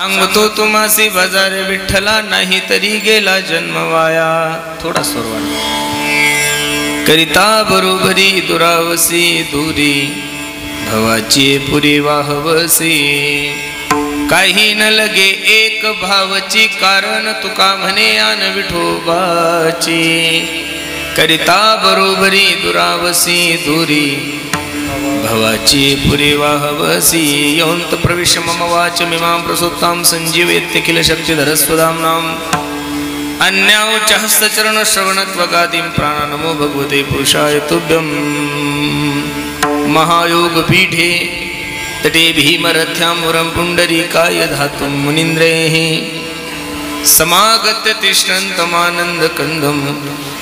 सांगतो तुम्हासी बाजार विठ्ठला नाही तरी गेला जन्म वाया. थोडा स्वर करिता बरोबरी दुरावसी दुरी भवाची पुरी वाहवसी. काही न लगे एक भावची कारण तुका म्हणे आन विठोबाची. करिता बरोबरी दुरावसी दुरी भवाची पुरी वाहवसी. यौंत प्रविश मम वाच मिमां प्रसुप्तां संजीवेत्यखिल शक्तिधरस्वधाम्नां. अन्याउच्च हस्तचरण श्रवणत्वगादीं प्राणनमो भगवते पुरुषाय तुभ्यं. महायोगपीठे तटे भीमरथ्यां वरं पुण्डरीकाय धातुं मुनीन्द्रैः. समागत्य तिष्ठन्तमानन्दकन्दं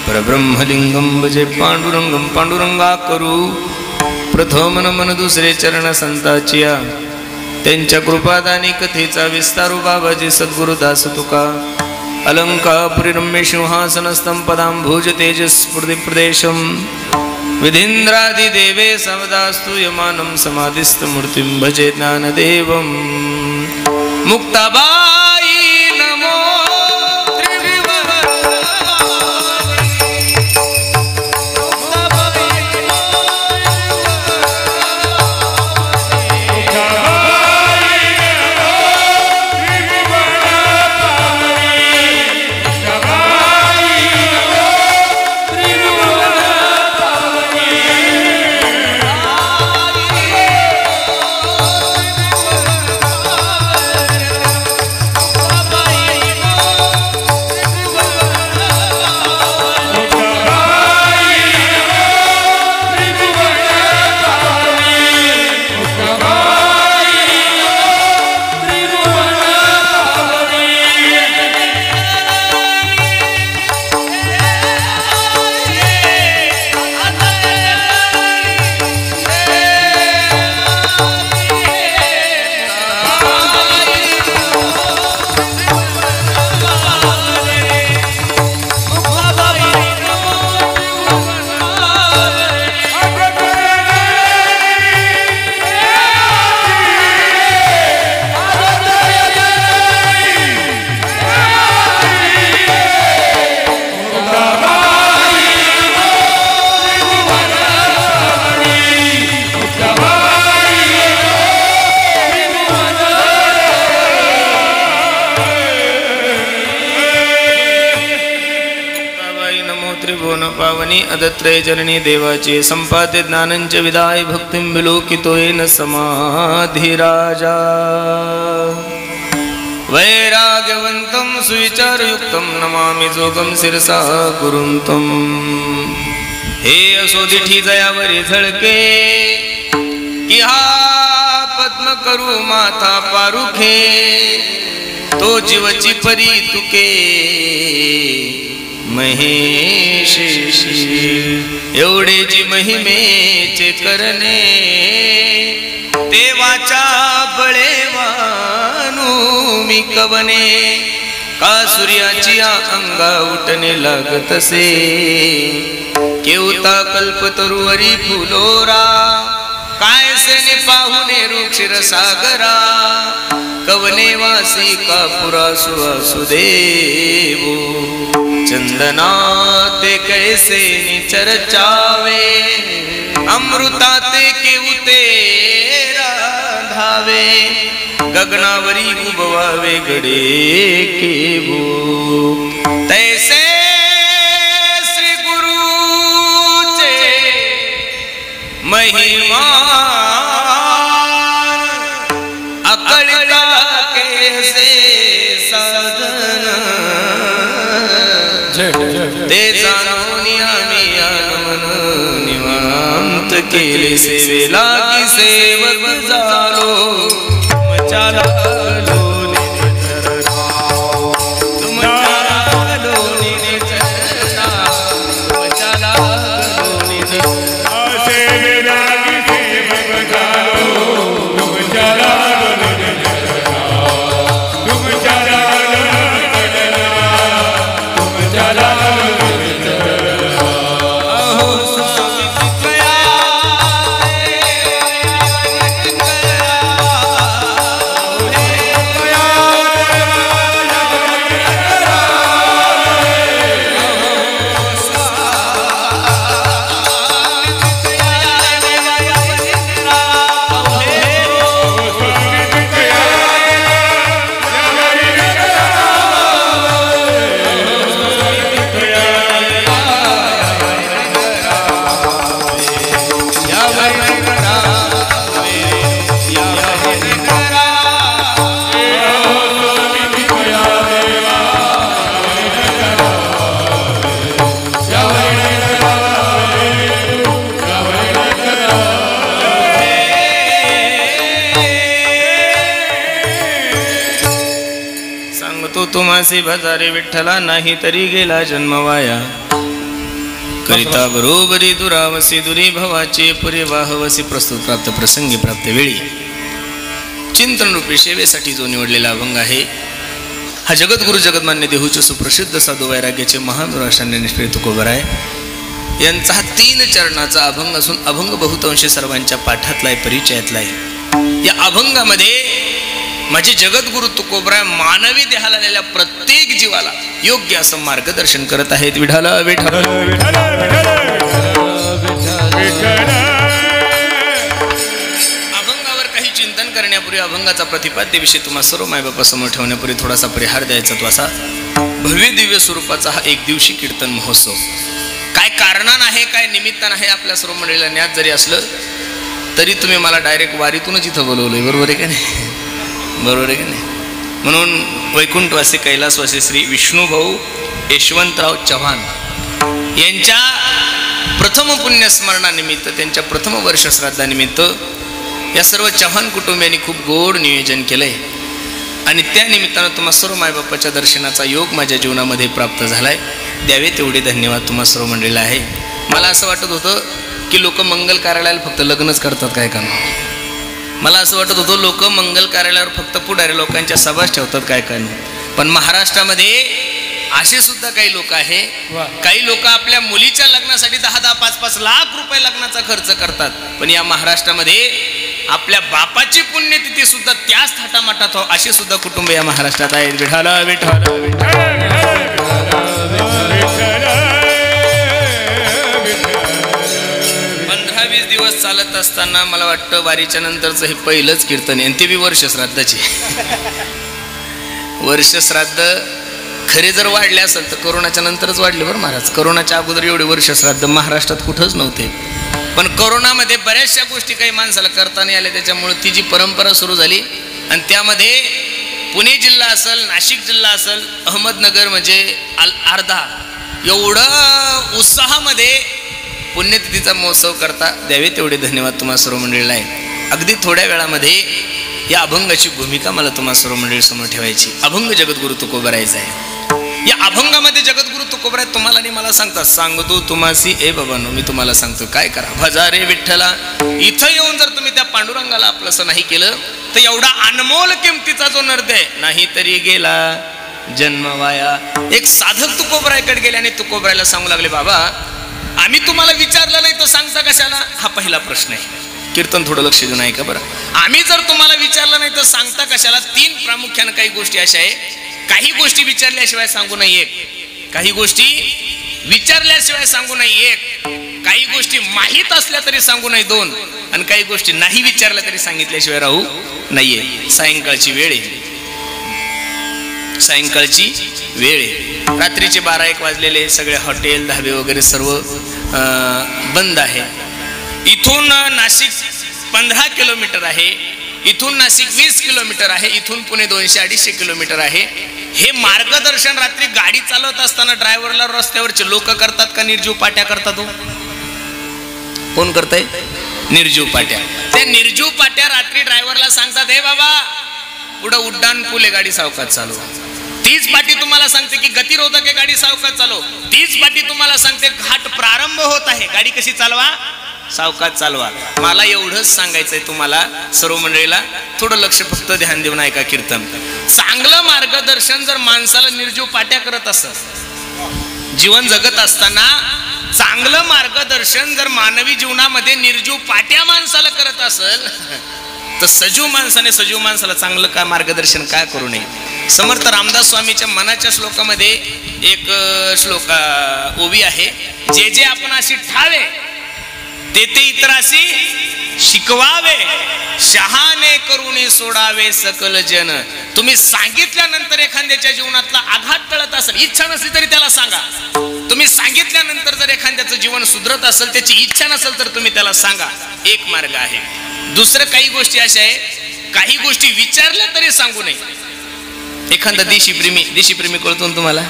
परब्रह्मलिङ्गं भजे पांडुरंगं. पांडुरंगा करू प्रथम नमन दुसरे चरण संताचिया. त्यांच्या कृपादानी कथेचा विस्तारू बाबाजी सद्गुरुदास तुका. अलंकापुरी रम्य सिंहासनस्थं पदांभुज तेजस्फूर्ति प्रदेशं. विधीन्द्रादिदेवे समदास्तु यमानं समाधिस्थमूर्तिं भजे ज्ञानदेवं. मुक्ताबाई नमो अदत्रे जननी देवाचे. संपाते ज्ञानंच विदाय भक्तिं विलोकितोयेन समाधिराजा. वैराग्यवन्तं सुविचारयुक्तं नमामि जोगं शिरसा गुरुन्तं. हे असोदिठी जयावरी झळके की हा पद्म करू माथा पारुखे. तो जीवची परी तुके महेशी. एवढे जी महिमेचे करणे देवाच्या बळेवानू मी कवने. का सूर्याची अंगा उठणे लागतसे केवता कल्पतरुवरी फुलोरा. काय सेने पाहुणे रुक्षीर सागरा. कवने वासी कापुरा सुवासुदेवो. चंदनाते कैसे निचरचावे अमृताते केवते राधावे. गगनावरी उभवावे गडे केवो. तैसे श्री गुरुचे महिमा अकळता कैसे साधन. ते जाणून आम्ही आनमन निवांत केले सेवेला की सेवक झालो. मचाला तुम्हासी भजारे विठ्ठला, नाही तरी गेला जन्म वाया. करिता बरोबरी दुरावसी दुरी भवाचे पुरे वाहवसी. प्रस्तुत प्राप्त प्रसंगी प्राप्त वेळी चिंतन रूपी सेवेसाठी जो निवडलेला अभंग आहे हा जगद्गुरु जगन्मान्य देहूचे सुप्रसिद्ध साधू वैराग्याचे महानुराशाने निष्ठित तुकोबराय यांचा हा 3 चरणाचा अभंग असून अभंग बहुतांश सर्वांच्या पाठातला आहे, परिचयातला आहे. या अभंगामध्ये माझे जगद्गुरु तुकोबराय मानवी देहाला आलेल्या प्रत्येक जीवाला योग्य असं मार्गदर्शन करत आहेत. विठाला विठाला विठाला अभंगावर काही चिंतन करण्यापूर्वी अभंगाचा प्रतिपाद्यविषयी तुम्हा सर्व मायबापासमोर ठेवण्यापूर्वी थोडासा परिहार द्यायचा. तो असा, भव्य दिव्य स्वरूपाचा हा एक दिवशी कीर्तन महोत्सव काय कारणानं आहे, काय निमित्तानं आहे आपल्या सर्व मंडळीला ज्ञात जरी असलं तरी तुम्ही मला डायरेक्ट वारीतूनच इथं बोलवलंय. बरोबर आहे का नाही? बरोबर आहे की नाही? म्हणून वैकुंठवासी कैलासवासी श्री विष्णुभाऊ यशवंतराव चव्हाण यांच्या प्रथम पुण्यस्मरणानिमित्त, त्यांच्या प्रथम वर्षश्राद्धानिमित्त या सर्व चव्हाण कुटुंबियांनी खूप गोड नियोजन केलंय आणि त्या निमित्तानं तुम्हा सर्व मायबापाच्या दर्शनाचा योग माझ्या जीवनामध्ये प्राप्त झालाय. द्यावे तेवढे धन्यवाद तुम्हा सर्व मंडळीला आहे. मला असं वाटत होतं की लोक मंगल कार्यालयाला फक्त लग्नच करतात काय का. मला असं वाटत होतं लोक मंगल कार्यालयावर फक्त पुढारी लोकांच्या सभाच ठेवतात काय काय. पण महाराष्ट्रामध्ये असे सुद्धा काही लोक आहे, काही लोक आपल्या मुलीच्या लग्नासाठी 10-10, 5-5 लाख रुपये लग्नाचा खर्च करतात. पण या महाराष्ट्रामध्ये आपल्या बापाची पुण्यतिथी सुद्धा त्याच थाटामाटात हो अशी सुद्धा कुटुंब या महाराष्ट्रात आहेत. विठाला विठाला विठाला 15-20 दिवस चालत असताना मला वाटतं वारीच्या नंतरचं हे पहिलंच कीर्तन आहे आणि ते बी वर्षश्राद्धाचे. वर्षश्राद्ध खरे जर वाढले असेल तर करोनाच्या नंतरच वाढले बरं महाराज. करोनाच्या अगोदर एवढे वर्षश्राद्ध महाराष्ट्रात कुठंच नव्हते. पण करोनामध्ये बऱ्याचशा गोष्टी काही माणसाला करता नाही आल्या, त्याच्यामुळे ती जी परंपरा सुरू झाली आणि त्यामध्ये पुणे जिल्हा असेल, नाशिक जिल्हा असेल, अहमदनगर म्हणजे अर्धा एवढं उत्साहामध्ये पुण्यतिथीचा महोत्सव करता. द्यावे तेवढे धन्यवाद तुम्हा सर्व मंडळीला आहे. अगदी थोड्या वेळामध्ये या अभंगाची भूमिका मला तुम्हा सर्व मंडळी समोर ठेवायची. अभंग जगद्गुरु तुकोबरायचा आहे. या अभंगामध्ये जगद्गुरु तुकोबराय तुम्हाला आणि मला सांगतात, सांगतो तुम्हासी ए बाबांनो, मी तुम्हाला सांगतो काय करा. भजारे विठ्ठला इथं येऊन जर तुम्ही त्या पांडुरंगाला आपलंसं नाही केलं तर एवढा अनमोल किमतीचा जो नर्दय नाही तरी गेला जन्म वाया. एक साधक तुकोबरायकडे गेले आणि तुकोबरायला सांगू लागले, बाबा आम्ही तुम्हाला विचारलं नाही तर सांगता कशाला. हा पहिला प्रश्न आहे. कीर्तन थोडं लक्ष देऊन ऐका बरं. आम्ही जर तुम्हाला विचारलं नाही तर सांगता कशाला. 3 प्रामुख्यानं काही गोष्टी अशा आहे, काही गोष्टी विचारल्याशिवाय सांगू नाही एक, काही गोष्टी विचारल्याशिवाय सांगू नाही एक, काही गोष्टी माहीत असल्या तरी सांगू नाही 2 आणि काही गोष्टी नाही विचारल्या तरी सांगितल्याशिवाय राहू नाहीये. सायंकाळची वेळ आहे, सायंकाळची वेळ आहे. रात्रीचे 12-1 वाजलेले, सगळे हॉटेल धाबे वगैरे सर्व बंद आहे. इथून नाशिक 15 किलोमीटर आहे, इथून नाशिक 20 किलोमीटर आहे, इथून पुणे 200-250 किलोमीटर आहे. हे मार्गदर्शन रात्री गाडी चालवत असताना ड्रायव्हरला रस्त्यावरचे लोक करतात का निर्जीव पाट्या करतात? कोण करताय? निर्जीव पाट्या. त्या निर्जीव पाट्या रात्री ड्रायव्हरला सांगतात, हे बाबा पुढं उड्डाण पूल आहे, गाडी सावकाश चालवा. तीच पाटी तुम्हाला सांगते की गतिरोधक आहे, गाडी सावकाश चालव. तीच पाटी तुम्हाला सांगते घाट प्रारंभ होत आहे, गाडी कशी चालवा? सावकाश चालवा. मला एवढंच सांगायचंय तुम्हाला सर्व मंडळीला, थोडं लक्ष फक्त ध्यान देऊन ऐका कीर्तन. चांगलं मार्गदर्शन जर माणसाला निर्जीव पाट्या करत असत, जीवन जगत असताना चांगलं मार्गदर्शन जर मानवी जीवनामध्ये निर्जीव पाट्या माणसाला करत असेल तर सजीव माणसाला चांगलं का मार्गदर्शन काय करू नये. समर्थ रामदास स्वामीच्या मनाच्या श्लोकामध्ये एक श्लोक ओवी आहे, जे जे आपण अशी ठावे ते ते इतराशी शिकवावे, शहाणे करुणी सोडावे सकल जन. तुम्ही सांगितल्यानंतर एखाद्याच्या जीवनातला आघात टळत असेल, इच्छा नसली तरी त्याला सांगा. तुम्ही सांगितल्यानंतर जर एखाद्याचं जीवन सुधरत असेल, त्याची इच्छा नसेल तर तुम्ही त्याला सांगा. एक मार्ग आहे. दुसरं काही गोष्टी अशा आहे, काही गोष्टी विचारल्या तरी सांगू नये. एखादा देशीप्रेमी कळतो ना तुम्हाला?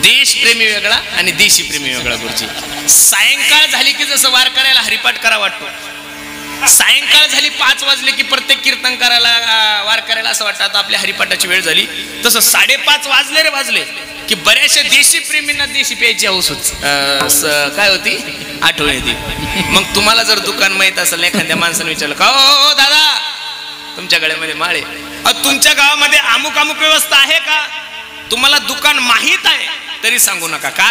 देशप्रेमी वेगळा आणि देशीप्रेमी वेगळा. गुरुजी सायंकाळ झाली की जसं वार करायला हरिपाठ करा वाटतो, सायंकाळ झाली 5 वाजले की प्रत्येक कीर्तन करायला वार करायला असं वाटतं आता आपल्या हरिपाठाची वेळ झाली. तसं 5:30 वाजले रे वाजले की बऱ्याचशा देशी प्रेमींना देशी प्यायची हौस काय होती आठवण येते. मग तुम्हाला जर दुकान माहित असेल एखाद्या माणसाने विचारलं का हो दादा तुमच्या गळ्यामध्ये माळे, तुमच्या गावामध्ये अमुक अमुक व्यवस्था आहे का, तुम्हाला दुकान माहीत आहे तरी सांगू नका. का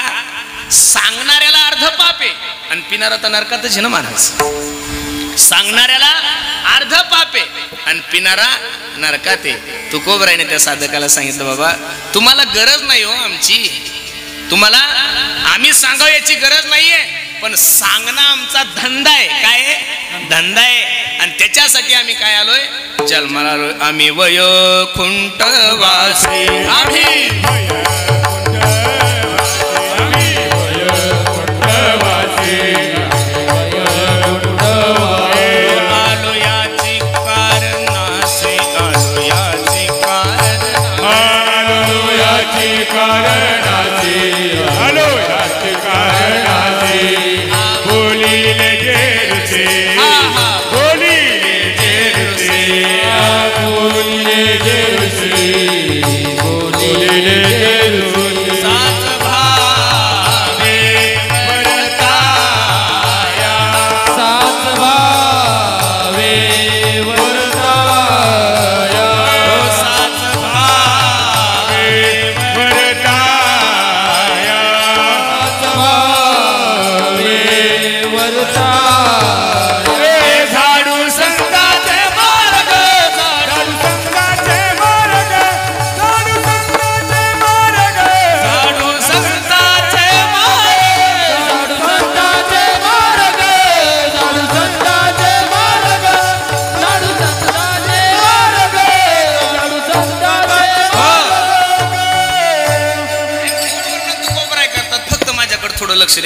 सांगणाऱ्याला अर्ध पाप आहे आणि पिणारा तर नरकातच आहे ना महाराज. सांगणाऱ्याला अर्ध पाप आहे आणि पिणारा नरकात आहे. तुकोबरायने त्या साधकाला सांगितलं बाबा तुम्हाला गरज नाही हो आमची, तुम्हाला आम्ही सांगाव याची गरज नाहीये, पण सांगणं आमचा धंदा आहे. काय धंदा आहे आणि त्याच्यासाठी आम्ही काय आलोय जन्माला आलोय. आम्ही वैकुंठवासी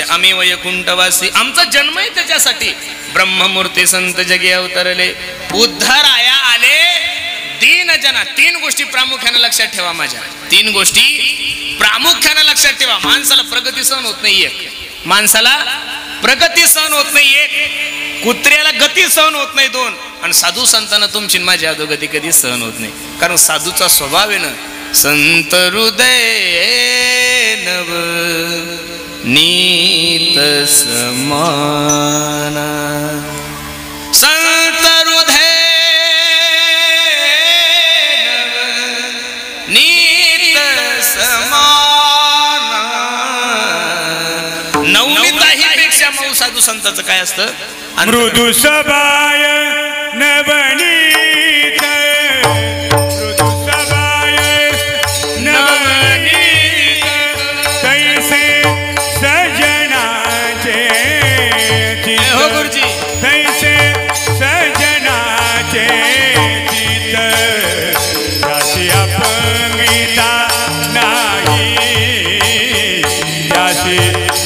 आम्ही वैकुंठवासी. आमचा जन्म आहे त्याच्यासाठी. ब्रह्ममूर्ती संत जगी अवतरले, उद्धाराया आले दीन जना. 3 गोष्टी प्रामुख्याने लक्षात ठेवा माझ्या, 3 गोष्टी प्रामुख्याने लक्षात ठेवा. माणसाला प्रगती सहन होत नाही एक, माणसाला प्रगती सहन होत नाही एक, कुत्र्याला गती सहन होत नाही 2, आणि साधू संतांना तुमची माझी अधोगती कधी सहन होत नाही. कारण साधूचा स्वभाव आहे ना संत हृदय नव नीत समाना. संत हृदय नीत समाना. नवनीताहीपेक्षा मऊ साधू संताचं काय असतं मृदू सबाय नवनीत, मृदू सबाय नवनीत तैसे सजनाचे चित, हो गुरुजी तैसे सजनाचे चित त्याची अपंगिता नाही, त्याची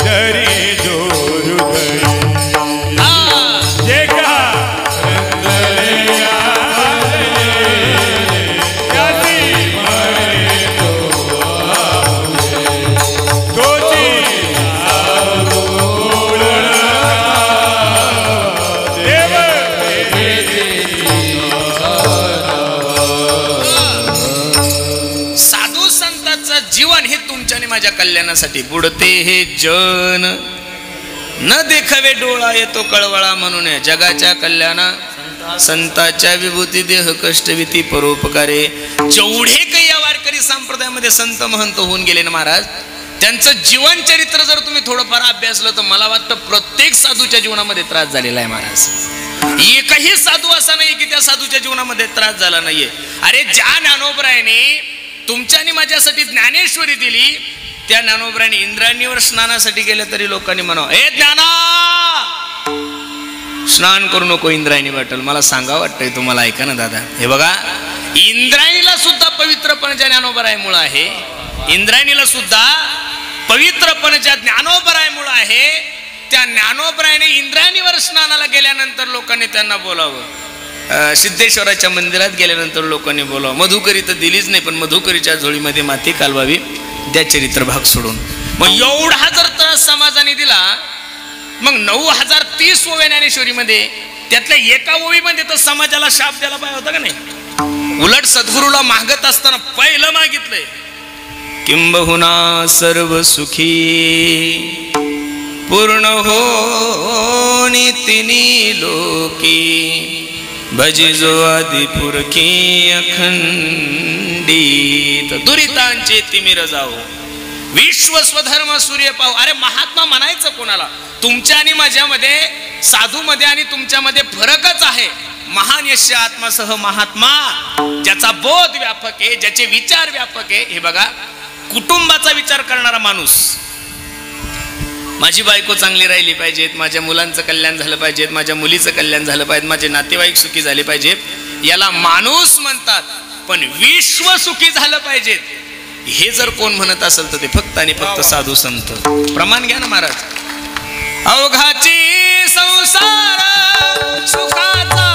दरी जोरुदरी जे का माझ्या कल्याणासाठी. बुडते हे जन न देखावे डोळा येतो कळवळा म्हणून. जगाच्या कल्याणा संताच्या विभूती देह कष्टविती परोपकारे. जेवढे काही या वारकरी संप्रदायामध्ये संत महंत होऊन गेले ना महाराज, त्यांचं जीवन चरित्र जर तुम्ही थोडंफार अभ्यासलं तर मला वाटतं प्रत्येक साधूच्या जीवनामध्ये त्रास झालेला आहे महाराज. एकही साधू असा नाही की त्या साधूच्या जीवनामध्ये त्रास झाला नाहीये. अरे ज्या ज्ञानोबरायाने तुमच्या आणि माझ्यासाठी ज्ञानेश्वरी दिली, त्या ज्ञानोबरायाने इंद्रायणीवर स्नानासाठी गेले तरी लोकांनी म्हणावं हे ज्ञाना स्नान करू नको इंद्रायणी वाटेल. मला सांगा वाटतंय तुम्हाला, ऐका ना दादा. हे बघा इंद्रायणीला सुद्धा पवित्रपणाच्या ज्ञानोबरायामुळे आहे, इंद्रायणीला सुद्धा पवित्रपणाच्या ज्ञानोबरायामुळे आहे. त्या ज्ञानोबरायाने इंद्रायणीवर स्नानाला गेल्यानंतर लोकांनी त्यांना बोलावं. सिद्धेश्वराच्या मंदिरात गेल्यानंतर लोकांनी बोलावं. मधुकरी तर दिलीच नाही, पण मधुकरीच्या झोळीमध्ये माती कालवावी त्या चरित्र भाग सोडून. मग एवढा जर त्रास समाजाने दिला, मग 9030 ज्ञानेश्वरीमध्ये त्यातल्या एका ओळीमध्ये तर समाजाला शाप द्यायला पाहिजे होता का नाही? उलट सद्गुरूला मागत असताना पहिलं मागितलंय, किंबहुना सर्व सुखी पूर्ण हो तिनी लोकी, भजिजो आदि पुरखी अखंडित, दुरितांचे तिमिर जाओ, विश्व स्वधर्म सूर्य पाहू. अरे महात्मा म्हणायचं कोणाला? तुमच्या आणि माझ्यामध्ये, साधूमध्ये आणि तुमच्यामध्ये फरकच आहे. महान यश आत्मासह महात्मा, ज्याचा बोध व्यापक आहे, ज्याचे विचार व्यापक आहे. हे बघा, कुटुंबाचा विचार करणारा माणूस, माझी बायको चांगली राहिली पाहिजेत, माझ्या मुलांचं कल्याण झालं पाहिजेत, माझ्या मुलीचं कल्याण झालं पाहिजे, माझे नातेवाईक सुखी झाले पाहिजेत, याला माणूस म्हणतात. पण विश्व सुखी झालं पाहिजेत हे जर कोण म्हणत असेल तर ते फक्त आणि फक्त साधू संत. प्रमाण घ्या ना महाराज. अवघाची संसार सुखाचा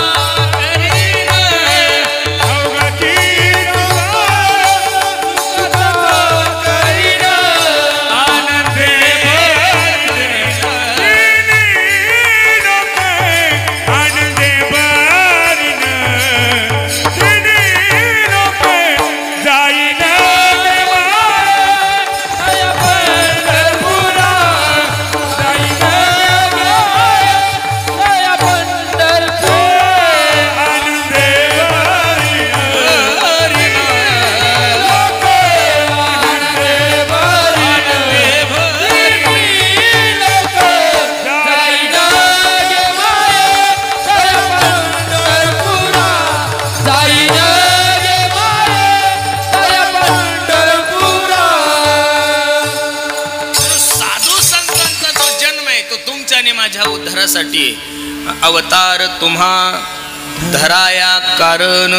अवतार तुम्हा धराया कारण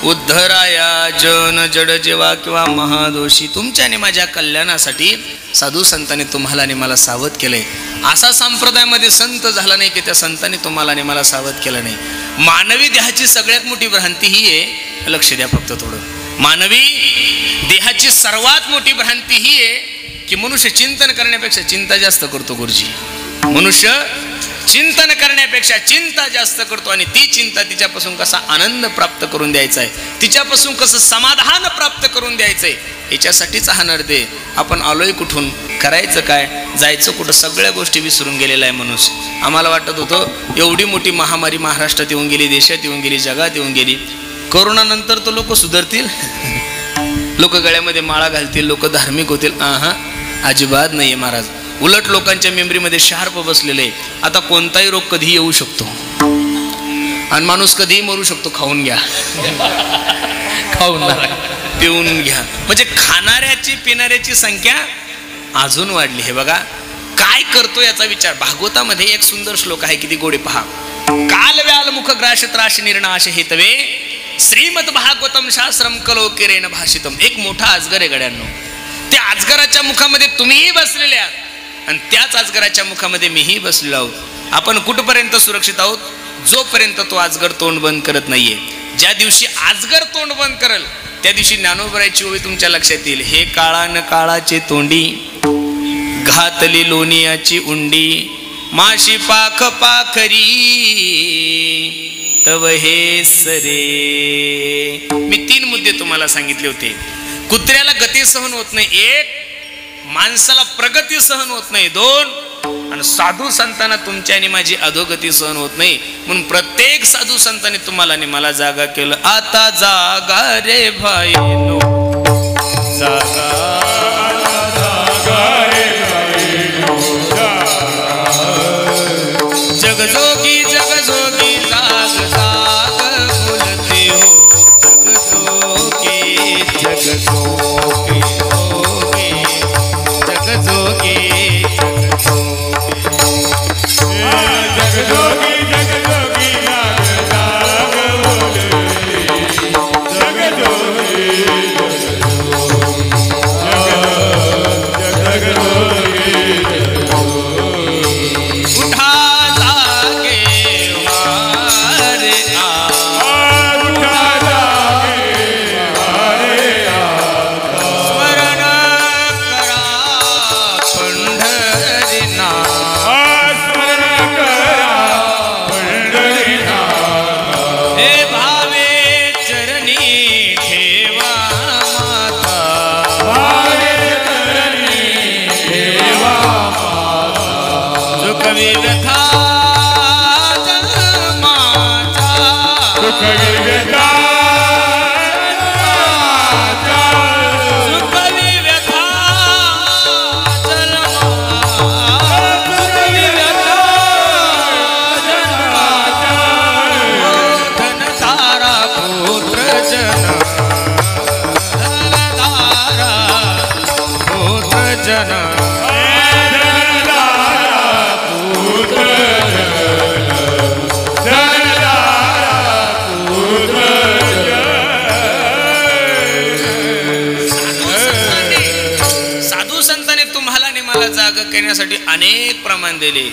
उद्धराया जन जड जेवा किंवा महादोषी. तुमच्या आणि माझ्या कल्याणासाठी साधू संतांनी तुम्हाला आणि मला सावध केलंय. असा संप्रदायामध्ये संत झाला नाही की त्या संतांनी तुम्हाला आणि मला सावध केलं नाही. मानवी देहाची सगळ्यात मोठी भ्रांती ही आहे, लक्ष द्या फक्त थोडं. मानवी देहाची सर्वात मोठी भ्रांती ही आहे की मनुष्य चिंतन करण्यापेक्षा चिंता जास्त करतो. गुरुजी, मनुष्य चिंतन करण्यापेक्षा चिंता जास्त करतो आणि ती चिंता तिच्यापासून कसा आनंद प्राप्त करून द्यायचा आहे, तिच्यापासून कसं समाधान प्राप्त करून द्यायचंय, याच्यासाठीच हा नरदे. आपण आलोय कुठून, करायचं काय, जायचं कुठं, सगळ्या गोष्टी विसरून गेलेला आहे मनुष्य. आम्हाला वाटत होतं एवढी मोठी महामारी महाराष्ट्रात येऊन गेली, देशात येऊन गेली, जगात येऊन गेली, करोनानंतर तर लोक सुधारतील, लोक गळ्यामध्ये माळा घालतील, लोक धार्मिक होतील. अजिबात नाहीये महाराज. उलट लोकांच्या मेमरीमध्ये शार्प बसलेले. आता कोणताही रोग कधी येऊ शकतो आणि माणूस कधीही मरू शकतो. खाऊन घ्या, खाऊन पिऊन घ्या. म्हणजे खाणाऱ्याची पिणाऱ्याची संख्या अजून वाढली. हे बघा काय करतो याचा विचार. भागवतामध्ये एक सुंदर श्लोक आहे, किती गोडे पहा. काल व्याल मुख ग्राश त्राश निर्णाश हेतवे श्रीमद भागवतम शास्त्रम कलोकिरेण भाषितम. एक मोठा अजगर आहे गड्यांनो. त्या अजगराच्या मुखामध्ये तुम्हीही बसलेले आहात आणि त्याच अजगराच्या मुखामध्ये मीही बसलेलो आहोत. आपण कुठपर्यंत सुरक्षित आहोत? जोपर्यंत तो अजगर तोंड बंद करत नाहीये. ज्या दिवशी अजगर तोंड बंद करेल त्या दिवशी ज्ञानोबराची ओळी तुमच्या लक्षात येईल. हे काळा न काळाचे तोंडी घातली लोणियाची उंडी, माशी पाख पाखरी तव हे सरे. मी 3 मुद्दे तुम्हाला सांगितले होते. कुत्र्याला गती सहन होत नाही 1, माणसाला प्रगती सहन होत नाही 2, आणि साधू संतांना तुमच्या आणि माझी अधोगती सहन होत नाही. म्हणून प्रत्येक साधू संतांनी तुम्हाला आणि मला जागा केलं. आता जागा रे भाईनो, जागा रे भाईनो, जगजोगी जगजोगी जाग जाग बोलते हो, जगजोगी जगजोगी जगजोगी जगजोगी जगजोगी जाग जाग बोले, जगजोगी धन साधू संतांनी तुम्हाला आणि मला जाग करण्यासाठी अनेक प्रमाण दिले.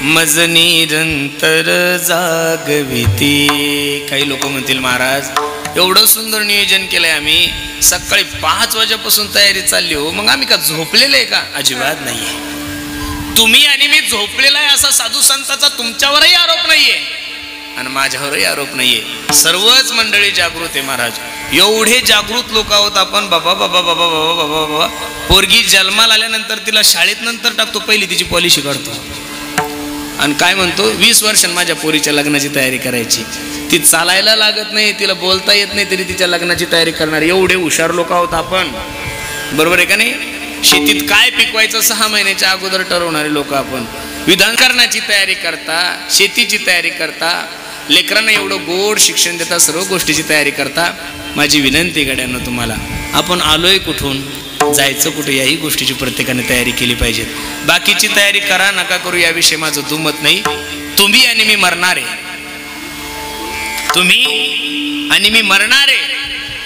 मज निरंतर जागविती. काही लोक म्हणतील महाराज एवढं सुंदर नियोजन केलंय आम्ही, सकाळी 5 वाजेपासून तयारी चालली हो, मग आम्ही का झोपलेलं आहे का? अजिबात नाहीये. तुम्ही आणि मी झोपलेला आहे असा साधू संतांचा तुमच्यावरही आरोप नाहीये आणि माझ्यावरही आरोप नाहीये. सर्वच मंडळी जागृत आहे महाराज. एवढे जागृत लोक आहोत आपण. बाबा बाबा बाबा बाबा बाबा बाबा पोरगी जन्माला आल्यानंतर तिला शाळेत नंतर टाकतो, पहिली तिची पॉलिसी काढतो आणि काय म्हणतो 20 वर्षांनी माझ्या पोरीच्या लग्नाची तयारी करायची. ती चालायला लागत नाही, तिला बोलता येत नाही, तरी तिच्या लग्नाची तयारी करणार. एवढे हुशार लोक आहोत आपण, बरोबर आहे का नाही? शेतीत काय पिकवायचं 6 महिन्याच्या अगोदर ठरवणारे लोक आपण. विधानकरणाची तयारी करता, शेतीची तयारी करता, लेकरांना एवढं गोड शिक्षण देता, सर्व गोष्टीची तयारी करता. माझी विनंती गड्यांना तुम्हाला, आपण आलोय कुठून, जायचं कुठे, याही गोष्टीची प्रत्येकाने तयारी केली पाहिजे. बाकीची तयारी करा नका करू याविषयी माझं दुमत नाही. तुम्ही आणि मी मरणार आहे, तुम्ही आणि मी मरणार आहे,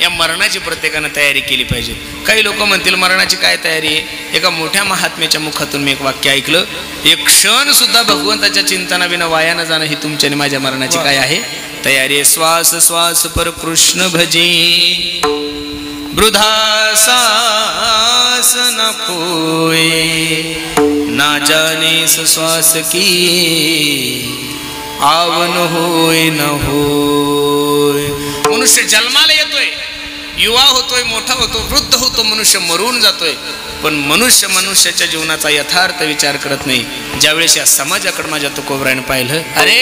या मरणाची प्रत्येकानं तयारी केली पाहिजे. काही लोक म्हणतील मरणाची काय तयारी आहे? एका मोठ्या महात्म्याच्या मुखातून मी एक वाक्य ऐकलं, एक क्षण सुद्धा भगवंताच्या चिंतनाविना वाया न जाणं ही तुमच्या आणि माझ्या मरणाची काय आहे तयारी आहे. श्वास श्वास पर कृष्ण भजे, वृथा सांस न खोए, ना जाने श्वास की आवन होय न होय. मनुष्य जन्माला येतोय, युवा होतोय, मोठा होतो, वृद्ध होतो, मनुष्य मरून जातोय, पण मनुष्य मनुष्याच्या जीवनाचा यथार्थ विचार करत नाही. ज्यावेळेस या समाजाकडे माझ्या तुकोबराने पाहिलं, अरे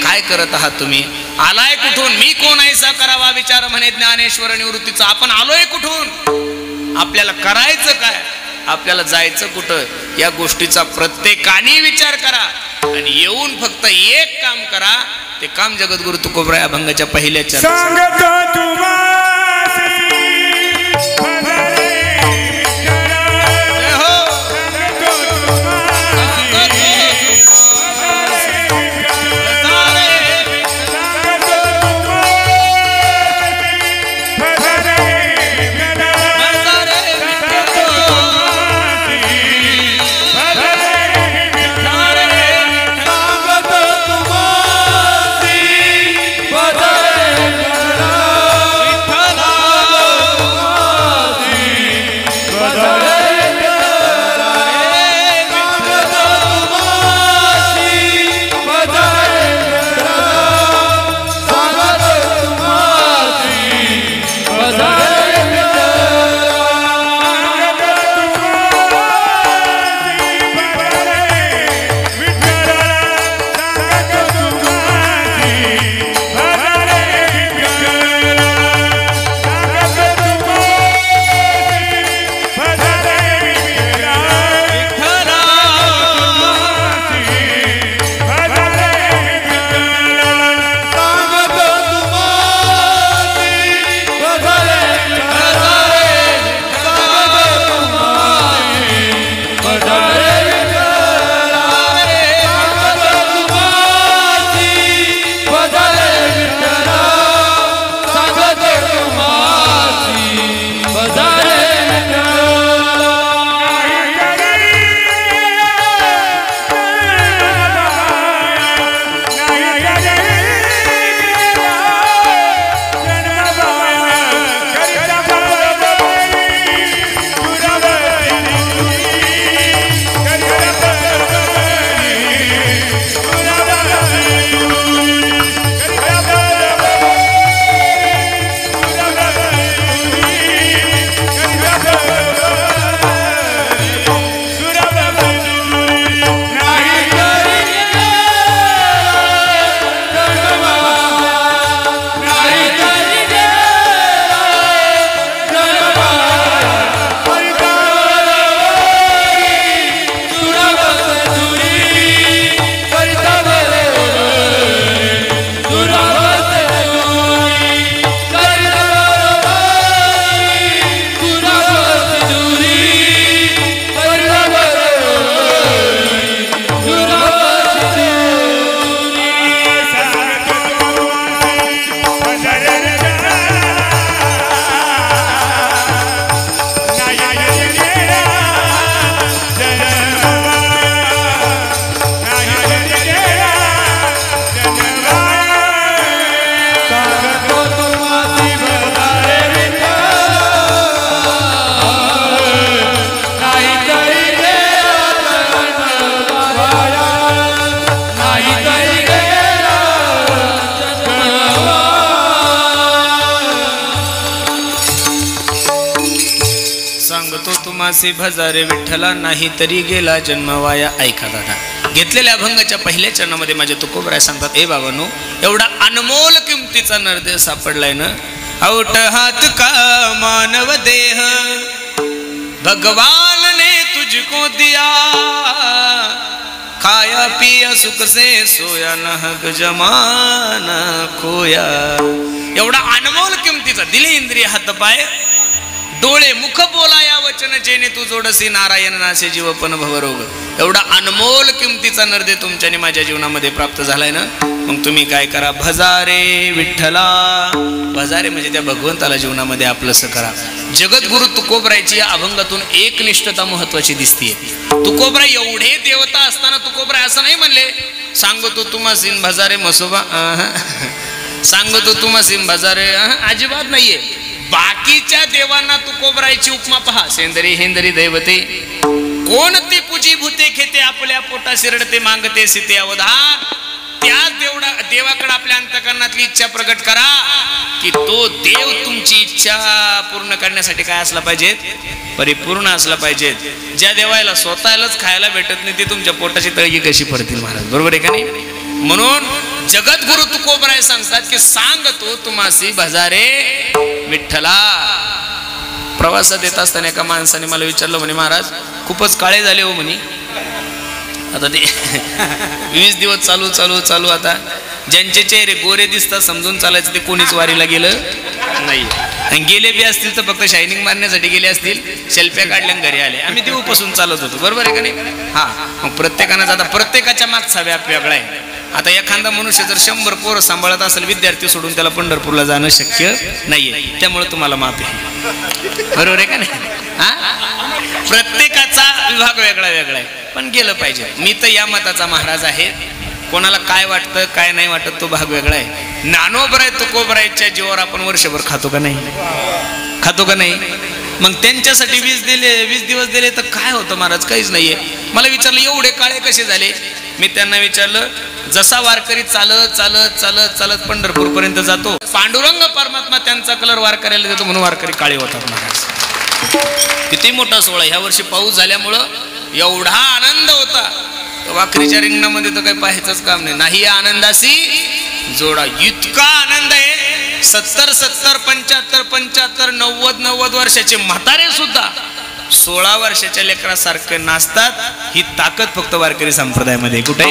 काय करत आहात तुम्ही, आलाय कुठून, मी कोण ऐसा करावा विचार म्हणे ज्ञानेश्वर निवृत्तीचा. आपण आलोय कुठून, आपल्याला करायचं काय, आपल्याला जायचं कुठं, या गोष्टीचा प्रत्येकाने विचार करा आणि येऊन फक्त एक काम करा. ते काम जगद्गुरु तुकोबराय अभंगाच्या पहिल्या चरणात सांगतो तुम्हासी भजारे विठ्ठला, नाही तरी गेला जन्म वाया. ऐका दादा, घेतलेल्या अभंगाच्या पहिल्या चरणामध्ये माझे तुकोबराय सांगतात, ए बाबांनो, एवढा अनमोल किमतीचा नरदेह सापडलाय ना. औट हात का मानव देह भगवान ने तुझको दिया, खाया पिया सुख से सोया न जमाना खोया. एवढा अनमोल किमतीचा, दिले इंद्रिय हात पाय डोळे मुख बोलाया वचन, जेने तू जोडसी नारायण नासे जीव पण भवरोग. एवढा अनमोल किमतीचा नरदेह तुमच्याने माझ्या जीवनामध्ये प्राप्त झालाय ना. मग तुम्ही काय करा, भजारे विठ्ठला. भजारे म्हणजे त्या भगवंताला जीवनामध्ये आपलंसं करा. जगद्गुरु तुकोबरायची या अभंगातून एक निष्ठता महत्वाची दिसतीये. तुकोबराय एवढे देवता असताना तुकोबराय असं नाही म्हणले, सांगतो तुम्हा सिन भजारे मसोबा, सांगतो तुम्हा सिन भजारे, अजिबात नाहीये. बाकीच्या देवांना तुकोबरायची उपमा पहा. सेंदरी हेंदरी दैवते, कोणती पूजी भूते खेते, आपल्या पोटा शिरडते मागते सीते अवधान. त्या देवाकडे आपल्या अंतकरणातली इच्छा प्रकट करा की तो देव तुमची इच्छा पूर्ण करण्यासाठी काय असला पाहिजे, परिपूर्ण असला पाहिजे. ज्या देवाला स्वतःलाच खायला भेटत नाही ते तुमच्या पोटाची तळगी कशी पडतील महाराज, बरोबर आहे का नाही. म्हणून जगद्गुरु तुकोबराय सांगतात की सांगतो तुम्हासी भजारे विठ्ठला. प्रवासात येत असताना एका माणसाने मला विचारलं, म्हणे महाराज खूपच काळे झाले हो म्हणे. आता ते 20 दिवस चालू चालू चालू, आता ज्यांचे चेहरे गोरे दिसतात समजून चालायचं ते कोणीच वारीला गेलं नाही. आणि गेले बी असतील तर फक्त शायनिंग मारण्यासाठी गेले असतील, सेल्फ्या काढल्या घरी आले. आम्ही देऊपासून चालत होतो, बरोबर आहे का नाही. हा, मग प्रत्येकानं आता प्रत्येकाच्या मागचा व्याप वेगळा आहे. आता एखादा मनुष्य जर 100 पोरं सांभाळत असेल, विद्यार्थी सोडून त्याला पंढरपूरला जाणं शक्य नाहीये. त्यामुळे तुम्हाला माफ आहे, बरोबर आहे का नाही. हा, प्रत्येकाचा विभाग वेगळा वेगळा आहे, पण गेलं पाहिजे. मी तर या मताचा महाराज आहे. कोणाला काय वाटतं काय नाही वाटत तो भाग वेगळा आहे. ज्ञानोबराय तुकोबरायच्या जीवावर आपण वर्षभर खातो का नाही, खातो का नाही. मग त्यांच्यासाठी 20 दिवस दिले तर काय होतं महाराज, काहीच नाहीये. मला विचारलं एवढे काळे कसे झाले. मी त्यांना विचारलं, जसा वारकरी चालत चालत चालत चालत पंढरपूर पर्यंत जातो, पांडुरंग परमात्मा त्यांचा कलर वारकऱ्याला देतो म्हणून वारकरी काळे होतात महाराज. किती मोठा सोहळा. ह्या वर्षी पाऊस झाल्यामुळं एवढा आनंद होता, वाकरीच्या रिंगणामध्ये तर काही पाहायचंच काम नाही. नाही या आनंदाशी जोडा, इतका आनंद आहे. 70 75 75 90 वर्षाचे म्हातारे सुद्धा 16 वर्षाच्या लेकरासारखे नाचतात. ही ताकद फक्त वारकरी संप्रदायामध्ये. कुठे,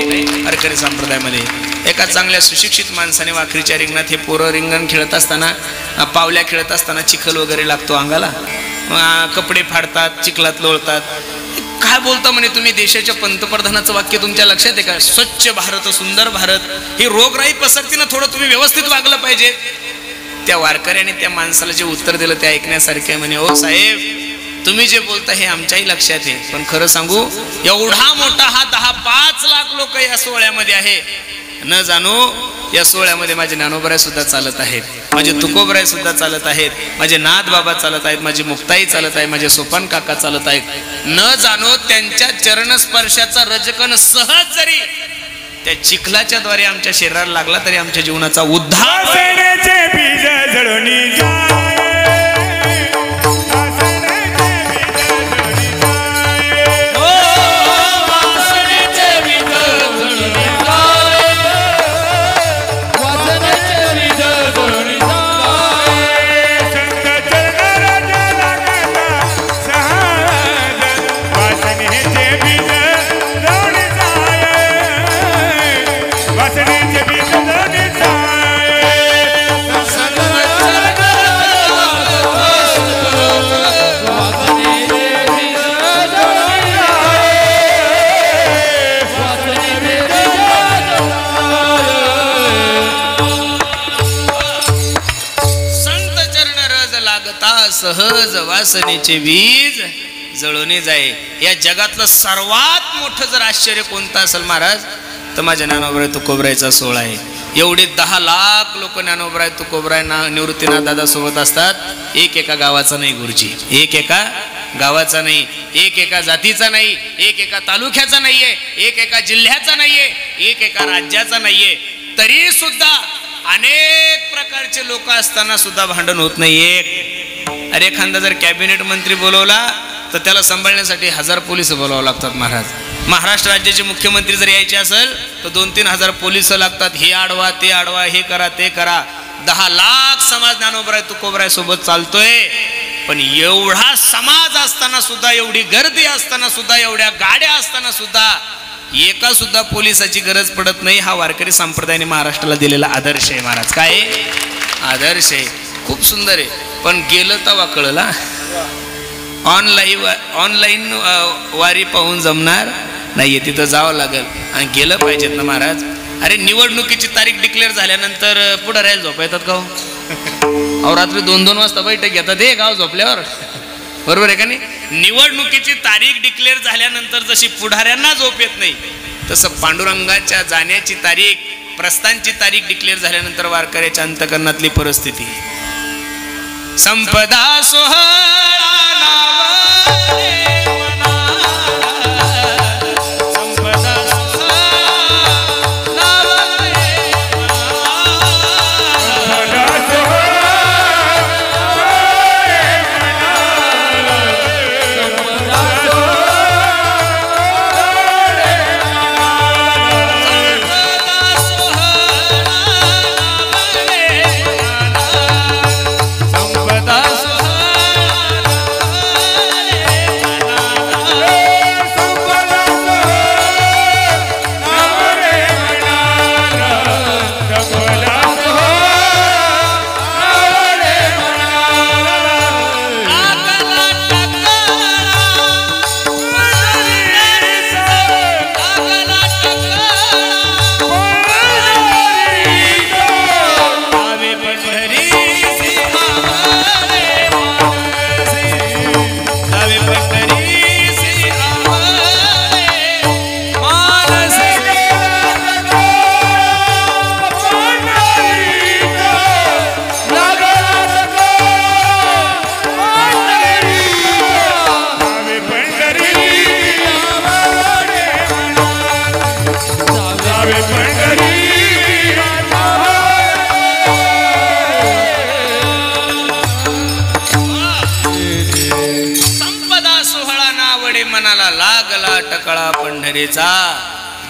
वारकरी संप्रदायामध्ये. एका चांगल्या सुशिक्षित माणसाने वाकरीच्या रिंगणात, हे पोरं रिंगण खेळत असताना, पावल्या खेळत असताना चिखल वगैरे लागतो अंगाला, कपडे फाडतात, चिखलात लोळतात. काय बोलता म्हणे तुम्ही, देशाच्या पंतप्रधानाचं वाक्य तुमच्या लक्षात आहे का, स्वच्छ भारत सुंदर भारत. ही रोगराई पसरती ना, थोडं तुम्ही व्यवस्थित वागलं पाहिजे. त्या वारकऱ्याने त्या माणसाला जे उत्तर दिलं ते ऐकण्यासारखे. म्हणे ओ साहेब, तुम्ही जे बोलता हे आमच्याही लक्षात आहे, पण खरं सांगू एवढा मोठा हा 10-5 लाख लोक या सोहळ्यामध्ये आहे. न जाणो या सोहळ्यामध्ये माझे ज्ञानोबराय सुद्धा चालत आहेत, माझे तुकोबराय सुद्धा चालत आहेत, माझे नाथ बाबा चालत आहेत, माझी मुक्ताई चालत आहे, माझे सोपान काका चालत आहेत. न जाणो त्यांच्या चरणस्पर्शाचा रजकण सहज जरी त्या चिखलाच्या द्वारे आमच्या शरीराला लागला तरी आमच्या जीवनाचा उद्धार. सहज वासनेचे बीज जळून जाय. या जगातलं सर्वात मोठं जर आश्चर्य कोणतं असेल महाराज तर माझ्या ज्ञानोबराय तुकोबरायचा सोहळा आहे. एवढे 10 लाख लोक ज्ञानोबराय तुकोबराय निवृत्तीनाथ दादा सोबत असतात. एक एका गावाचा नाही गुरुजी, एक एका गावाचा नाही, एक एका जातीचा नाही, एक एका तालुक्याचा नाहीये, एक एका जिल्ह्याचा नाहीये, एक एका राज्याचा नाहीये. तरी सुद्धा अनेक प्रकारचे लोक असताना सुद्धा भांडण होत नाही. अरे एखादा जर कॅबिनेट मंत्री बोलवला तर त्याला सांभाळण्यासाठी 1000 पोलीस बोलावं लागतात महाराज. महाराष्ट्र राज्याचे मुख्यमंत्री जर यायचे असेल तर 2-3 हजार पोलीस लागतात. हे आडवा ते आडवा, हे करा ते करा. 10 लाख समाज ज्ञानोबराय तुकोबराय सोबत चालतोय. पण एवढा समाज असताना सुद्धा, एवढी गर्दी असताना सुद्धा, एवढ्या गाड्या असताना सुद्धा एका सुद्धा पोलिसाची गरज पडत नाही. हा वारकरी संप्रदायाने महाराष्ट्राला दिलेला आदर्श आहे महाराज. काय आदर्श आहे, खूप सुंदर आहे. पण गेलं तेव्हा कळला. ऑनलाईन वारी पाहून जमणार नाहीये, तिथं जावं लागेल आणि गेलं पाहिजेत ना महाराज. अरे निवडणुकीची तारीख डिक्लेअर झाल्यानंतर पुढे राहायला झोपा येतात का? अहो रात्री 2-2 वाजता बैठक घेतात हे गाव झोपल्यावर, बरोबर आहे का नाही? निवडणुकीची तारीख डिक्लेअर झाल्यानंतर जशी पुढाऱ्यांना झोप येत नाही, तसं पांडुरंगाच्या जाण्याची तारीख, प्रस्थानची तारीख डिक्लेअर झाल्यानंतर वारकऱ्याच्या अंतकरणातली परिस्थिती. संपदा सोहळा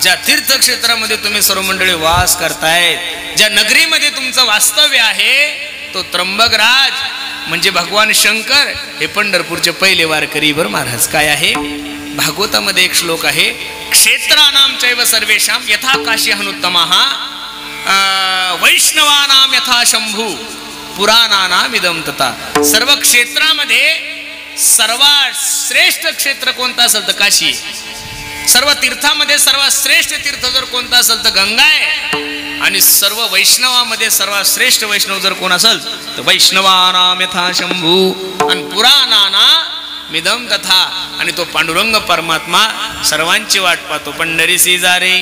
ज्या तीर्थक्षेत्रामध्ये तुम्ही सर्व मंडळी वास करतायत, ज्या नगरीमध्ये तुमचं वास्तव्य आहे, तो त्र्यंबकराज म्हणजे भगवान शंकर हे पंढरपूरचे पहिले वारकरी बर महाराज. काय आहे भागवतामध्ये एक श्लोक आहे, क्षेत्रानाम चैव सर्वेषां यथा काशी हनुत्तमः वैष्णवानाम यथा शंभू पुराणानाम इदम तथा. सर्व क्षेत्रामध्ये सर्वात श्रेष्ठ क्षेत्र कोणतं असेल तर काशी आहे. सर्व तीर्थामध्ये सर्वात श्रेष्ठ तीर्थ जर कोणता असेल तर गंगा आहे. आणि सर्व वैष्णवामध्ये सर्वात श्रेष्ठ वैष्णव जर कोण असेल तर वैष्णवानाम यथा शंभू आणि पुराणाना मिदम तथा. आणि तो पांडुरंग परमात्मा सर्वांची वाट पाहतो. पंढरीसी जारे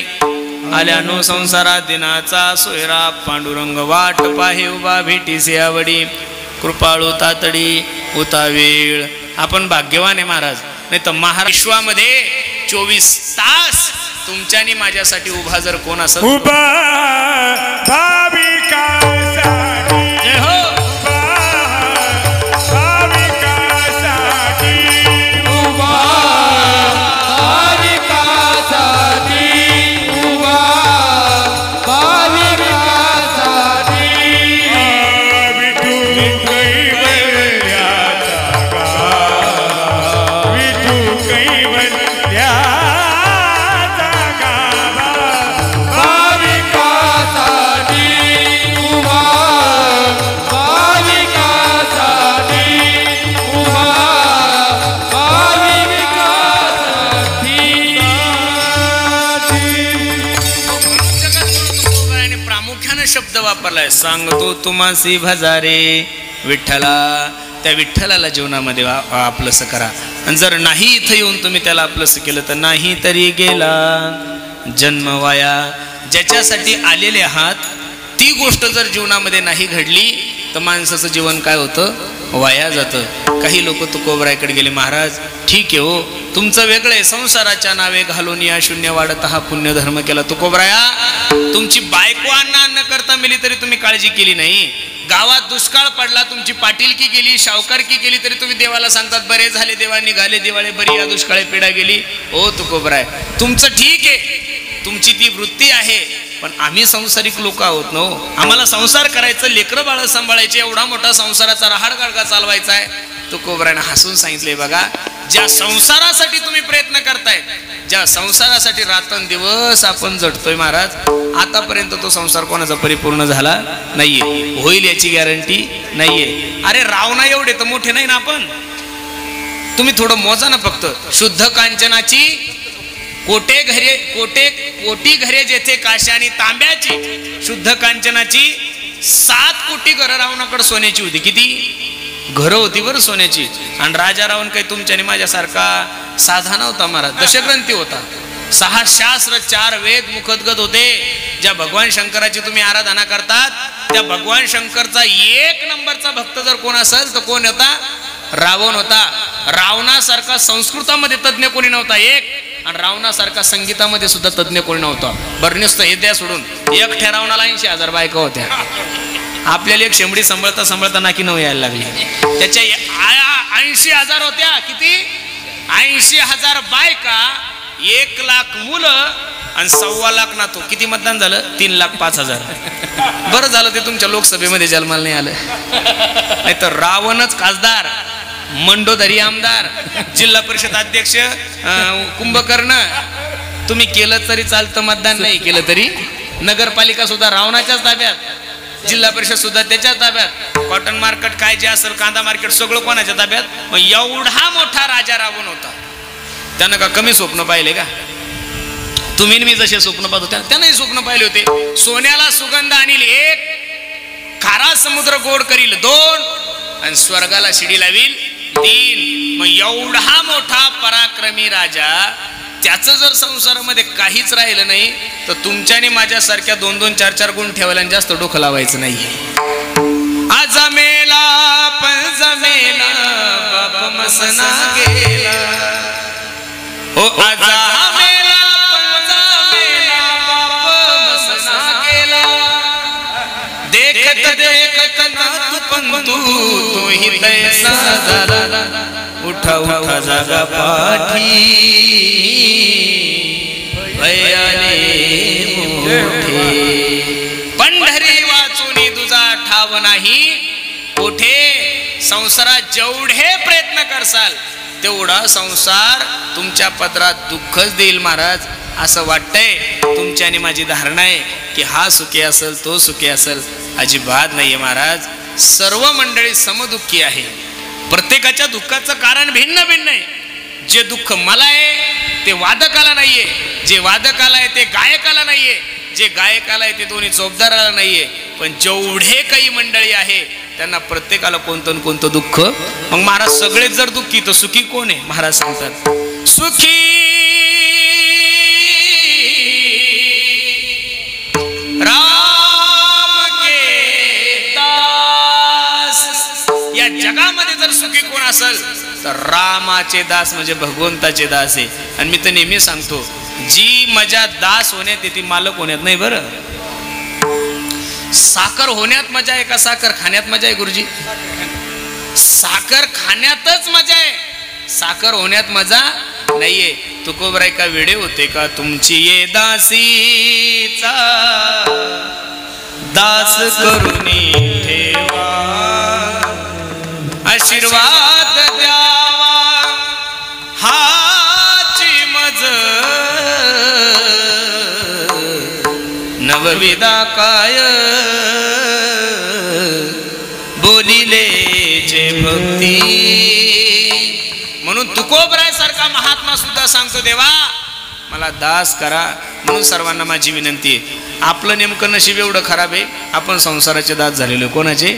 आल्यानो संसारा दिनाचा सोयरा, पांडुरंग वाट पाहे उभा भेटीसे आवडी, कृपाळू तातडी उता वेळ. आपण भाग्यवान आहे महाराज, नाही तर महाराष्ट्रामध्ये 24 तास तुमच्यानी माझ्यासाठी उभा जर कोण असेल उभा भाविकासाठी, जय हो भाविकासाठी उभा, भाविकासाठी उभा, भाविकासाठी विठू कैवल्याचा गाभा, विठू कैवल्या शब्द वापरलाय. सांगतो तुम्हासी भजारे विठ्ठला. त्या विठ्ठलाला जीवनामध्ये आपलंसं करा. आणि जर नाही इथं येऊन तुम्ही त्याला आपलंसं केलं तर नाही तरी गेला जन्म वाया. ज्याच्यासाठी आलेले आहात ती गोष्ट जर जीवनामध्ये नाही घडली तर माणसाचं जीवन काय होतं, वाया जातं. काही लोक तुकोबरायकडे गेले, महाराज ठीक आहे हो तुमचं वेगळं आहे, संसाराच्या नावे घालून या शून्य वाढत हा पुण्य धर्म केला. तुकोबराया तुमची बायको अन्न करता मिली तरी तुम्ही काळजी केली नाही, गावात दुष्काळ पडला, तुमची पाटीलकी गेली, शावकारकी गेली, तरी तुम्ही देवाला सांगतात बरे झाले देवा, निघाले दिवाळे बरी, या दुष्काळी पिढा गेली. ओ तुकोबराय, तुमचं ठीक आहे, तुमची ती वृत्ती आहे, पण आम्ही संसारिक लोक आहोत ना. आम्हाला संसार करायचं, लेकरं बाळ सांभाळायचे, एवढा मोठा संसाराचा रहाड गाडगा चालवायचा आहे. तुकोबरायनं हसून सांगितले, बघा ज्या संसारासाठी तुम्ही प्रयत्न करताय, ज्या संसारासाठी रात्रंदिवस आपण झटतोय महाराज, आतापर्यंत तो संसार कोणाचा परिपूर्ण झाला नाहीये, होईल याची गॅरंटी नाहीये. अरे रावणा एवढे तर मोठे नाही ना आपण, तुम्ही थोडं मोजा ना फक्त. शुद्ध कांचनाची कोटी घरे जेथे काश्या आणि तांब्याची, शुद्ध कांचनाची 7 कोटी घरं रावणाकडे सोन्याची होती. किती घरं होती बरं सोन्याची. आणि राजा रावण काही तुमच्या आणि माझ्यासारखा साधा नव्हता महाराज, दशग्रंथी होता. 6 शास्त्र 4 वेद मुखोद्गत होते. ज्या भगवान शंकराची तुम्ही आराधना करतात, त्या भगवान शंकरचा 1 नंबरचा भक्त जर कोण असेल तर कोण होता? रावण होता. रावणासारखा संस्कृतामध्ये तज्ञ कोणी नव्हता एक, आणि रावणासारखा संगीतामध्ये सुद्धा तज्ञ कोणी नव्हता. बरं नुसतं हे द्या सोडून, एकट्या रावणाला 80,000 बायका होत्या. आपल्याला एक शेंबडी सांभाळता सांभाळता नाकी नऊ यायला लागली. त्याच्या 80,000 होत्या. किती? 80,000 बायका, 1,00,000 मुलं आणि 1,25,000 नातू. किती मतदान झालं? 3,05,000. बरं झालं ते तुमच्या लोकसभेमध्ये जन्माला नाही आलं, नाही तर रावणच खासदार, मंडोदरी आमदार, जिल्हा परिषद अध्यक्ष कुंभकर्ण. तुम्ही केलं तरी चालतं, मतदान नाही केलं तरी. नगरपालिका सुद्धा रावणाच्याच ताब्यात, जिल्हा परिषद सुद्धा त्याच्या ताब्यात, कॉटन मार्केट काय जे असेल, कांदा मार्केट सगळं कोणाच्या ताब्यात. मग एवढा मोठा राजा रावण होता. त्यानं का कमी स्वप्न पाहिले का? तुम्ही मी जसे स्वप्न पाहतो त्यानंही स्वप्न पाहिले होते. सोन्याला सुगंध आणील 1, खारा समुद्र गोड करील 2, आणि स्वर्गाला शिडी लावील 3. मग एवढा मोठा पराक्रमी राजा, त्याचं जर संसारामध्ये काहीच राहिलं नाही, तर तुमच्याने माझ्यासारख्या 2-2, 4-4 गुण ठेवायला जास्त डोकं लावायचं नाहीये. आज मेला पण जमेला, बाप मसना गेला. हो आज मेला पण जमेला, बाप मसना गेला. देखत देखत नातू पंतू, तोही तैसा झाला. उठा उठा जागा पाठी, पंढरी वाचूनी तुझा ठाव नाही कोठे. संसारात जेवढे प्रयत्न करसाल तेवढा संसार तुमच्या पदरात दुःखच देईल महाराज. असं वाटतंय तुमची आणि माझी धारणा आहे की हा सुखी असेल तो सुखी असेल. अजिबात नाहीये महाराज. सर्व मंडळी समदुःखी आहे. प्रत्येकाच्या दुःखाचं कारण भिन्न भिन्न आहे. जे दुःख मला आहे ते वादकाला नाहीये, जे वादकाला आहे ते गायकाला नाहीये, जे गायकाला आहे ते दोन्ही चोपदाराला नाहीये. पण जेवढे काही मंडळी आहे त्यांना प्रत्येकाला कोणतं कोणतं दुःख. मग महाराज सगळेच जर दुःखी तर सुखी कोण आहे? महाराज सांगतात सुखी राम के दास. या जगामध्ये जर सुखी कोण असेल तर रामाचे दास म्हणजे भगवंताचे दास आहे. आणि मी तर नेहमी सांगतो, जी मजा दास होण्यात येते मालक होण्यात नाही. बरं, साखर होण्यात मजा आहे का साखर खाण्यात मजा आहे? गुरुजी, साखर खाण्यातच मजा आहे, साखर होण्यात मजा नाहीये. तुकोबराय का वेडे होते का? तुमची ये दासीचा दास करुणी ठेवा, आशीर्वाद द्यावा हाची मज नवविदा काय बोलिले जे भक्ती. म्हणून तुकोबराय सारखा महात्मा सुद्धा सांगतो, देवा मला दास करा. म्हणून सर्वांना माझी विनंती आहे, आपलं नेमकं नशीब एवढं खराब आहे, आपण संसाराचे दास झालेलो. कोणाचे?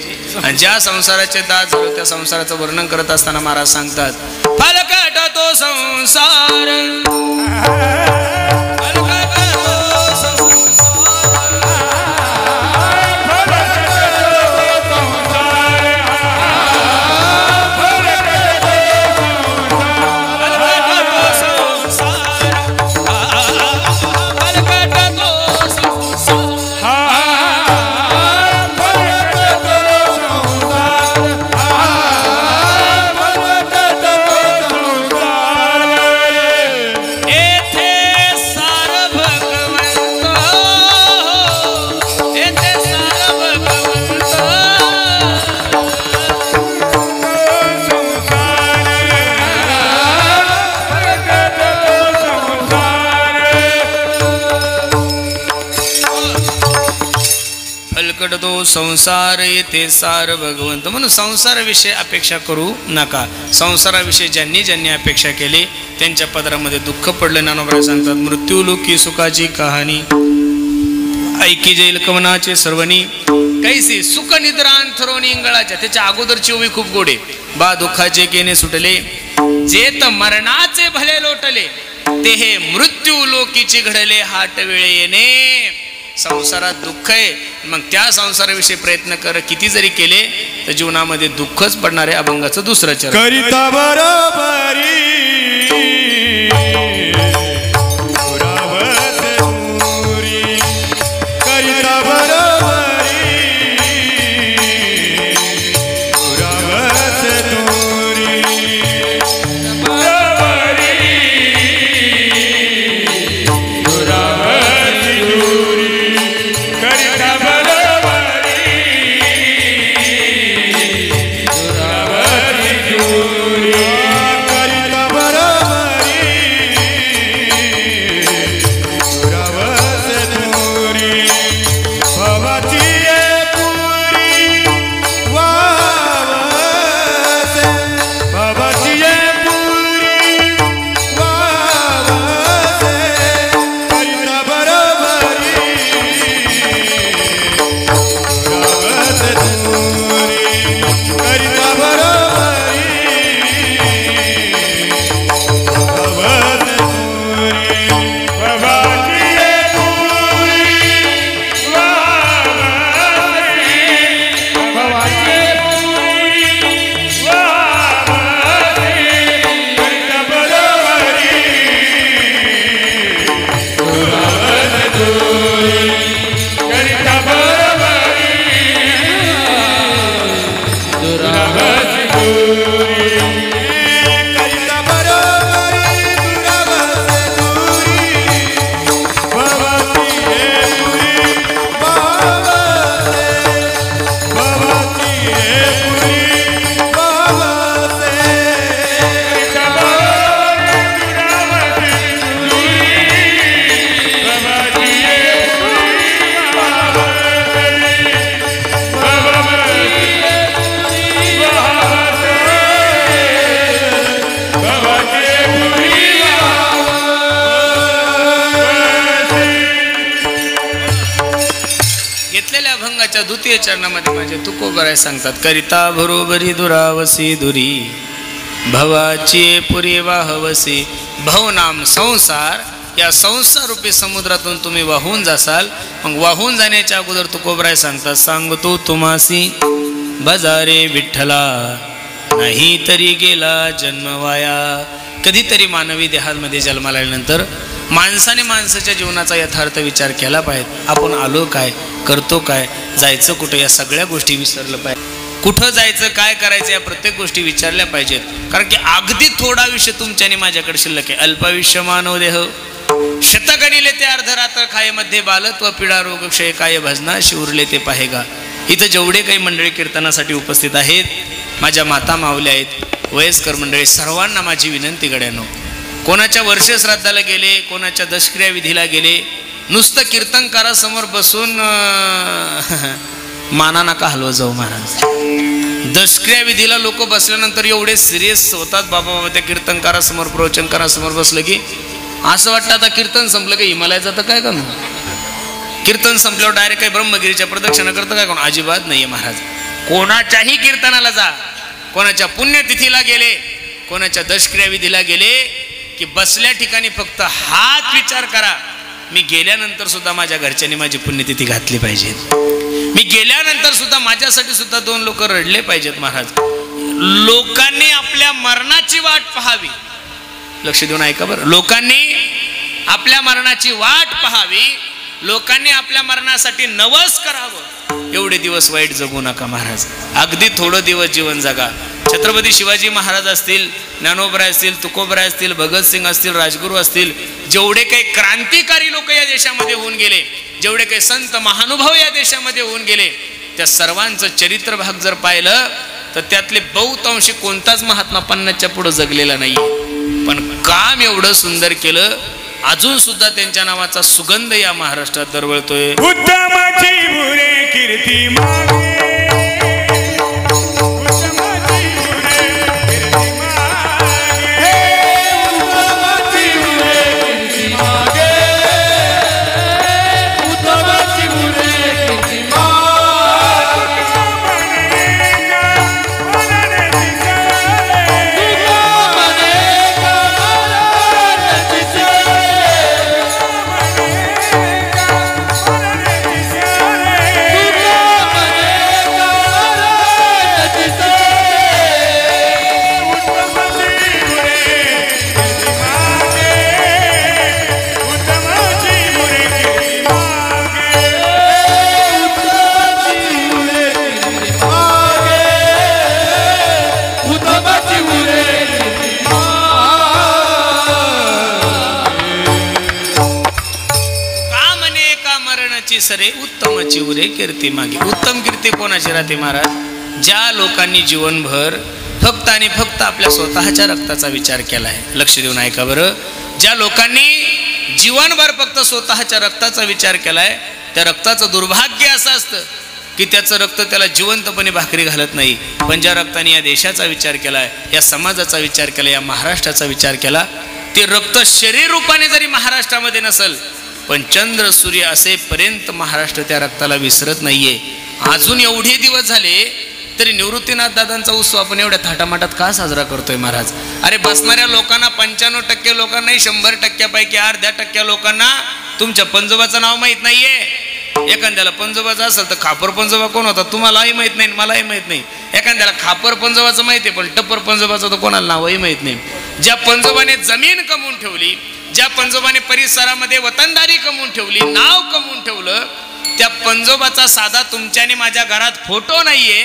आणि ज्या संसाराचे दास झालो त्या संसाराचं वर्णन करत असताना महाराज सांगतात, फलकट तो संसार तो संसार येथे सार भगवंत. म्हणून संसाराविषयी अपेक्षा करू नका. संसाराविषयी ज्यांनी ज्यांनी अपेक्षा केली त्यांच्या पदरामध्ये दुःख पडलं. ज्ञानोबा सांगतात मृत्यू लोकी सुखाची कहाणी ऐकी जाईल कवनाचे सर्वनी कैसी सुख निद्रा अंथरोनी इंगळाच्या. त्याच्या अगोदरची ओवी खूप गोडे. बा दुःखाचे केने सुटले जेत मरणाचे भले लोटले ते हे मृत्यू लोकीची घडले हाट वेळे येणे. संसारात दुःख आहे मग त्या संसाराविषयी प्रयत्न कर. किती जरी केले तर जीवनामध्ये दुःखच पडणार आहे. अभंगाचं दुसरं चरण. करिता बरोबरी द्वितीय चरणामध्ये माझे तुकोबराय सांगतात करिता बरोबरी दुरावसी दुरी भवाची पुरी वाहवसी. भव नाम संसार या संसार रूपी समुद्रातून तुम्ही वाहून जासाल. मग वाहून जाण्याच्या अगोदर तुकोबराय सांगतात सांगतो तुम्हासी बजारे विठ्ठला नाही तरी गेला जन्म वाया. कधीतरी मानवी देहामध्ये जन्माला आल्यानंतर माणसाने माणसाच्या जीवनाचा यथार्थ विचार केला पाहिजे. आपण आलो काय, करतो काय, जायचं कुठं या सगळ्या गोष्टी विसरलं पाहिजे. कुठं जायचं, काय करायचं या प्रत्येक गोष्टी विचारल्या पाहिजेत. कारण की अगदी थोडा आयुष्य तुमच्याने माझ्याकडे शिल्लक आहे. अल्पायुष्य मानव देह शतगणिले ते अर्धरात्र खाये मध्ये बालत्व पीडा रोग क्षय काय भजना शिवरले ते पाहेगा. इथं जेवढे काही मंडळी कीर्तनासाठी उपस्थित आहेत, माझ्या माता मावल्या आहेत, वयस्कर मंडळी, सर्वांना माझी विनंती गड्यानो, कोणाच्या वर्ष श्राद्धाला गेले, कोणाच्या दशक्रिया विधीला गेले, नुसतं कीर्तनकारासमोर बसून माना नका हलव जाऊ महाराज. दशक्रिया विधीला लोक बसल्यानंतर एवढे सिरियस होतात बाबा त्या कीर्तनकारासमोर प्रवचनकारासमोर बसलं की असं वाटतं आता कीर्तन संपलं की हिमालयात जातं काय का. कीर्तन संपल्यावर डायरेक्ट काही ब्रह्मगिरीच्या प्रदक्षिणा करतं काय कोण? अजिबात नाहीये महाराज. कोणाच्याही कीर्तनाला जा, कोणाच्या पुण्यतिथीला गेले, कोणाच्या दशक्रिया विधीला गेले की बसल्या ठिकाणी फक्त हात विचार करा, मी गेल्यानंतर सुद्धा माझ्या घरच्यांनी माझी पुण्यतिथी घातली पाहिजे. मी गेल्यानंतर सुद्धा माझ्यासाठी सुद्धा 2 लोक रडले पाहिजेत महाराज. लोकांनी आपल्या मरणाची वाट पाहावी. लक्ष देऊन ऐका बरं. लोकांनी आपल्या मरणाची वाट पाहावी, लोकांनी आपल्या मरणासाठी नवस करावं. एवढे दिवस वाईट जगू नका महाराज. अगदी थोडं दिवस जीवन जगा. छत्रपती शिवाजी महाराज असतील, ज्ञानोबराय असतील, तुकोबराय असतील, भगतसिंग असतील, राजगुरू असतील, जेवढे काही क्रांतिकारी लोक या देशामध्ये होऊन गेले, जेवढे काही संत महानुभाव या देशामध्ये होऊन गेले, त्या सर्वांचं चरित्र भाग जर पाहिलं तर त्यातले बहुतांशी कोणताच महात्मा 50च्या पुढे जगलेला नाही. पण काम एवढं सुंदर केलं, अजून सुद्धा त्यांच्या नावाचा सुगंध या महाराष्ट्रात दरवळतोय. उत्तमाची कीर्ती मागे सरे उत्तमाची उरे कीर्ती मागे. उत्तम कीर्ती कोणाची राहते महाराज? ज्या लोकांनी जीवनभर फक्त आणि फक्त आपल्या स्वतःच्या रक्ताचा विचार केला आहे. लक्ष देऊन ऐका बरं. ज्या लोकांनी जीवनभर फक्त स्वतःच्या रक्ताचा विचार केलाय त्या रक्ताचं दुर्भाग्य असं असतं की त्याचं रक्त त्याला जिवंतपणे भाकरी घालत नाही. पण ज्या रक्ताने या देशाचा विचार केलाय, या समाजाचा विचार केला, या महाराष्ट्राचा विचार केला, ते रक्त शरीर रूपाने जरी महाराष्ट्रामध्ये नसल पण चंद्र सूर्य असेपर्यंत महाराष्ट्र त्या रक्ताला विसरत नाहीये. अजून एवढे दिवस झाले तरी निवृत्तीनाथ दादांचा उत्सव आपण एवढ्या थाटामाटात का साजरा करतोय महाराज? अरे बसणाऱ्या लोकांना 95% लोकांना, 100% अर्ध्या टक्क्या लोकांना तुमच्या पंजोबाचं नाव माहीत नाहीये. एखाद्याला पंजोबाचं असेल तर खापर पंजोबा कोण होता तुम्हालाही माहित नाही, मलाही माहित नाही. एखाद्याला खापर पंजोबाचं माहिती आहे पण टप्पर पंजोबाचं तर कोणाला नावही माहित नाही. ज्या पंजोबाने जमीन कमवून ठेवली, ज्या पंजोबाने परिसरामध्ये वतनदारी कमवून ठेवली, नाव कमवून ठेवलं, त्या पंजोबाचा साधा तुमच्या आणि माझ्या घरात फोटो नाहीये.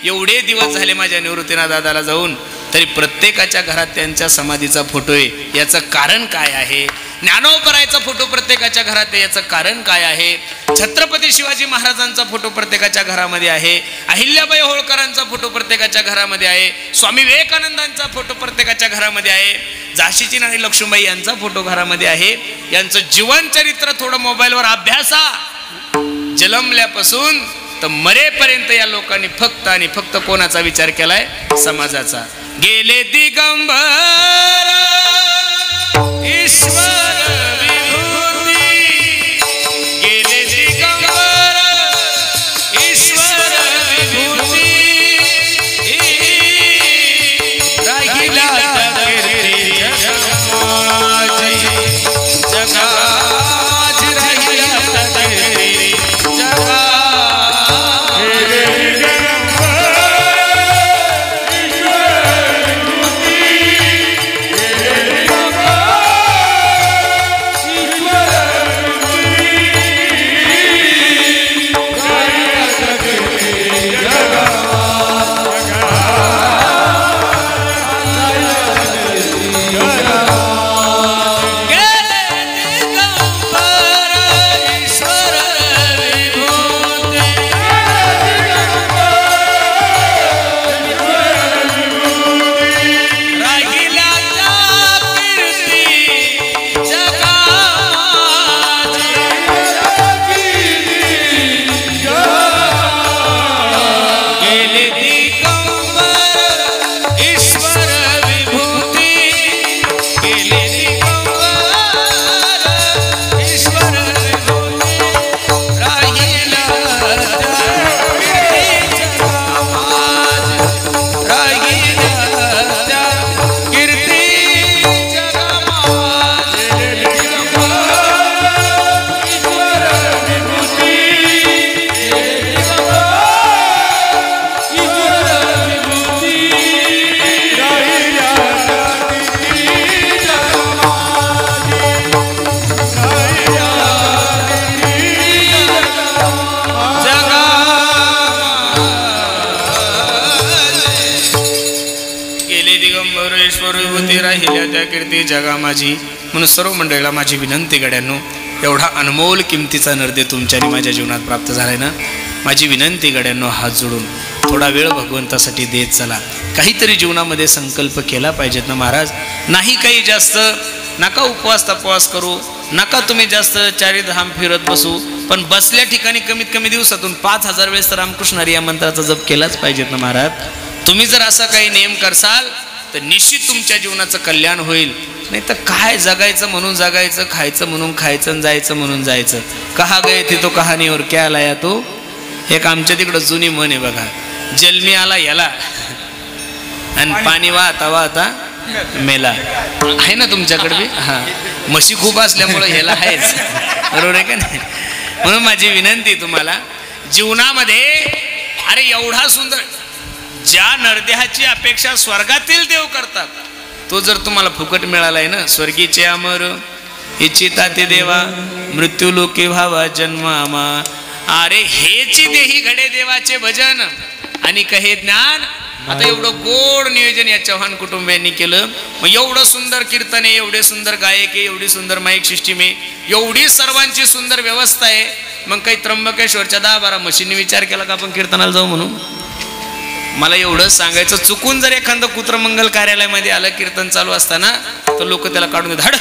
एवढे दिवस झाले माझ्या निवृत्तीनाथ दादाला जाऊन, तरी प्रत्येकाच्या घरात त्यांच्या समाधीचा फोटो आहे. याचं कारण काय आहे? ज्ञानोबरायचा फोटो प्रत्येकाच्या घरात आहे, याचं कारण काय आहे? छत्रपती शिवाजी महाराजांचा फोटो प्रत्येकाच्या घरामध्ये आहे, अहिल्याबाई होळकरांचा फोटो प्रत्येकाच्या घरामध्ये आहे, स्वामी विवेकानंदांचा फोटो प्रत्येकाच्या घरामध्ये आहे, झाशीची राणी लक्ष्मीबाई यांचा फोटो घरामध्ये आहे. यांचं जीवन चरित्र थोडं मोबाईलवर अभ्यासा. जन्मल्यापासून तर मरेपर्यंत या लोकांनी फक्त आणि फक्त कोणाचा विचार केलाय? समाजाचा. गेले दिगंबर ईश्वर विभूती, गेले दिगंबर ईश्वर विभूती, राहिला जगाज राहिला जगा. कीर्ती जगा माझी. म्हणून सर्व मंडळीला माझी विनंती गड्यांनो, एवढा अनमोल किमतीचा नर्दे तुमच्या आणि माझ्या जीवनात प्राप्त झालाय ना, माझी विनंती गड्यांनो हात जोडून थोडा वेळ भगवंतासाठी देत चला. काहीतरी जीवनामध्ये संकल्प केला पाहिजेत ना महाराज. नाही काही जास्त नका उपवास तपवास करू, नका तुम्ही जास्त चारीधाम फिरत बसू, पण बसल्या ठिकाणी कमीत कमी दिवसातून 5000 वेळेस तर रामकृष्ण हरी या मंत्राचा जप केलाच पाहिजेत ना महाराज. तुम्ही जर असा काही नियम करसाल तर निश्चित तुमच्या जीवनाचं कल्याण होईल. नाही तर काय जगायचं म्हणून जगायचं, खायचं म्हणून खायचं आणि जायचं म्हणून जायचं. कहा गए थे तो कहाणी और क्या लाया तो. एक आमच्या तिकडं जुनी म्हण आहे बघा, जन्मी आला याला आणि पाणी वाहता वाहता मेला. आहे ना तुमच्याकडे बी. हां, म्हशी खूप असल्यामुळं ह्याला आहेच, बरोबर आहे का नाही. म्हणून माझी विनंती तुम्हाला, जीवनामध्ये अरे एवढा सुंदर, ज्या नरदेहाची अपेक्षा स्वर्गातील देव करतात तो जर तुम्हाला फुकट मिळालाय ना, स्वर्गीचे अमर इच्छिता ते देवा मृत्यू लोके भावा जन्मामा. अरे हेची देही घडे देवाचे भजन आणि कहे ज्ञान. आता एवढं गोड नियोजन या चव्हाण कुटुंबियांनी केलं. मग एवढं सुंदर कीर्तन आहे, एवढे सुंदर गायक आहे, एवढी सुंदर माईक सिस्टीम आहे, एवढी सर्वांची सुंदर व्यवस्था आहे. मग काही त्र्यंबकेश्वरच्या 10-12 म्हशींनी विचार केला का आपण कीर्तनाला जाऊ म्हणून. मला एवढं सांगायचं, चुकून जर एखादं कुत्रमंगल कार्यालयामध्ये आलं कीर्तन चालू असताना तर लोक त्याला काढून देतात,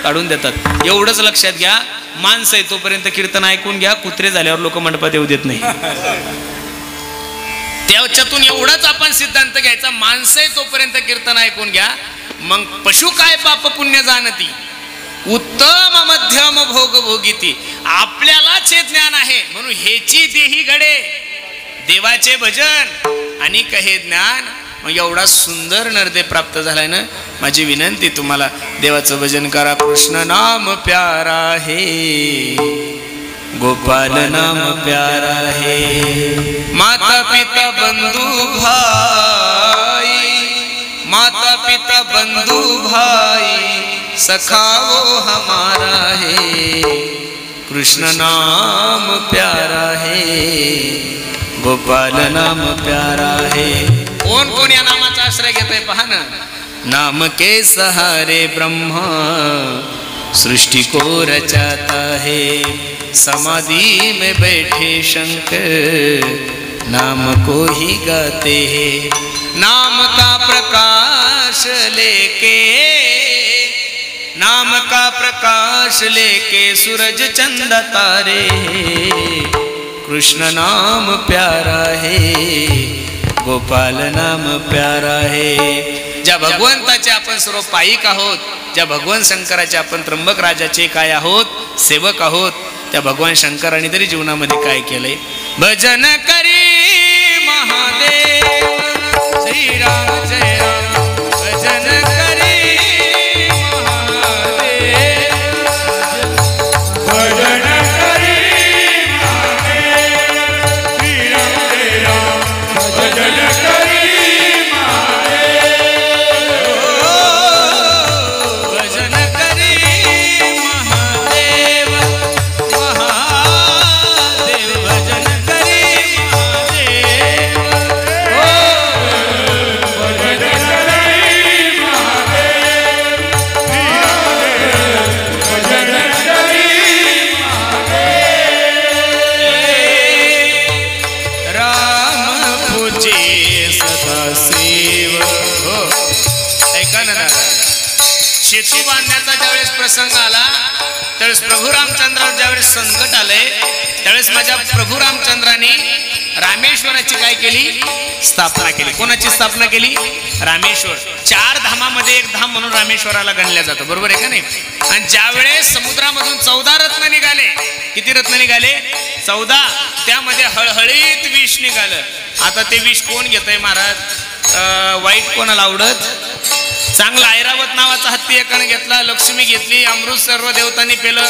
काढून देतात. एवढंच लक्षात घ्या, माणसं आहे तोपर्यंत कीर्तन ऐकून घ्या, कुत्रे झाल्यावर लोक मंडपात येऊ देत नाही. त्याच्यातून एवढाच आपण सिद्धांत घ्यायचा, माणसं आहे तोपर्यंत कीर्तन ऐकून घ्या. मग पशु काय पाप पुण्य जाणती, उत्तम मध्यम भोग भोगिती. आपल्यालाच हे ज्ञान आहे म्हणून हेची देही घडे देवाचे भजन आणि कहे ज्ञान. मग एवढा सुंदर नरदेह प्राप्त झालाय ना. माझी विनंती तुम्हाला, देवाचं भजन करा. कृष्ण नाम प्यारा है, गोपाल नाम प्यारा है. माता पिता बंधु भाई, माता पिता बंधु भाई सखा वो हमारा है. कृष्ण नाम प्यारा है, गोपाल नाम प्यारा है. कोण कोण या नामाचा आश्रय घेतोय पहा ना. नाम के सहारे ब्रह्मा सृष्टि को रचाता है, समाधि में बैठे शंकर नाम को ही गाते हैं. नाम का प्रकाश लेके, नाम का प्रकाश लेके सूरज चंद तारे. कृष्ण नाम प्यारा है, गोपाल नाम प्यारा है. ज्या भगवंताचे आपण सर्व पायिक आहोत, ज्या भगवान शंकराचे आपण त्र्यंबक राजाचे काय आहोत, सेवक आहोत, त्या भगवान शंकराने तरी जीवनामध्ये काय केलंय. भजन करी महादेव श्रीराम जय राम. भजन करी महादेव, भजन करी महादेव श्रीराम जय राम. भजन करी महादेव, भजन करी महादेव महादेव. भजन करी महादेव, भजन करी महादेव श्रीराम जय राम. भजन करी राम पूजे सदाशिव. हो ऐका ना दादा, शेती बांधण्याचा ज्यावेळेस प्रसंग आला त्यावेळेस प्रभू रामचंद्रावर ज्यावेळेस संकट आले त्यावेळेस माझ्या प्रभू रामचंद्राने रामेश्वराची काय केली, स्थापना केली. कोणाची स्थापना केली, रामेश्वर. 4 धामामध्ये एक धाम म्हणून रामेश्वराला गणल्या जातं, बरोबर आहे का नाही. आणि ज्यावेळेस समुद्रामधून 14 रत्न निघाले, किती रत्न निघाले, 14. त्यामध्ये हळहळीत विष निघालं. आता ते विष कोण घेतय महाराज, वाईट कोणाला आवडत. चांगला ऐरावत नावाचा हत्ती एकाने घेतला, लक्ष्मी घेतली, अमृत सर्व देवतांनी पेलं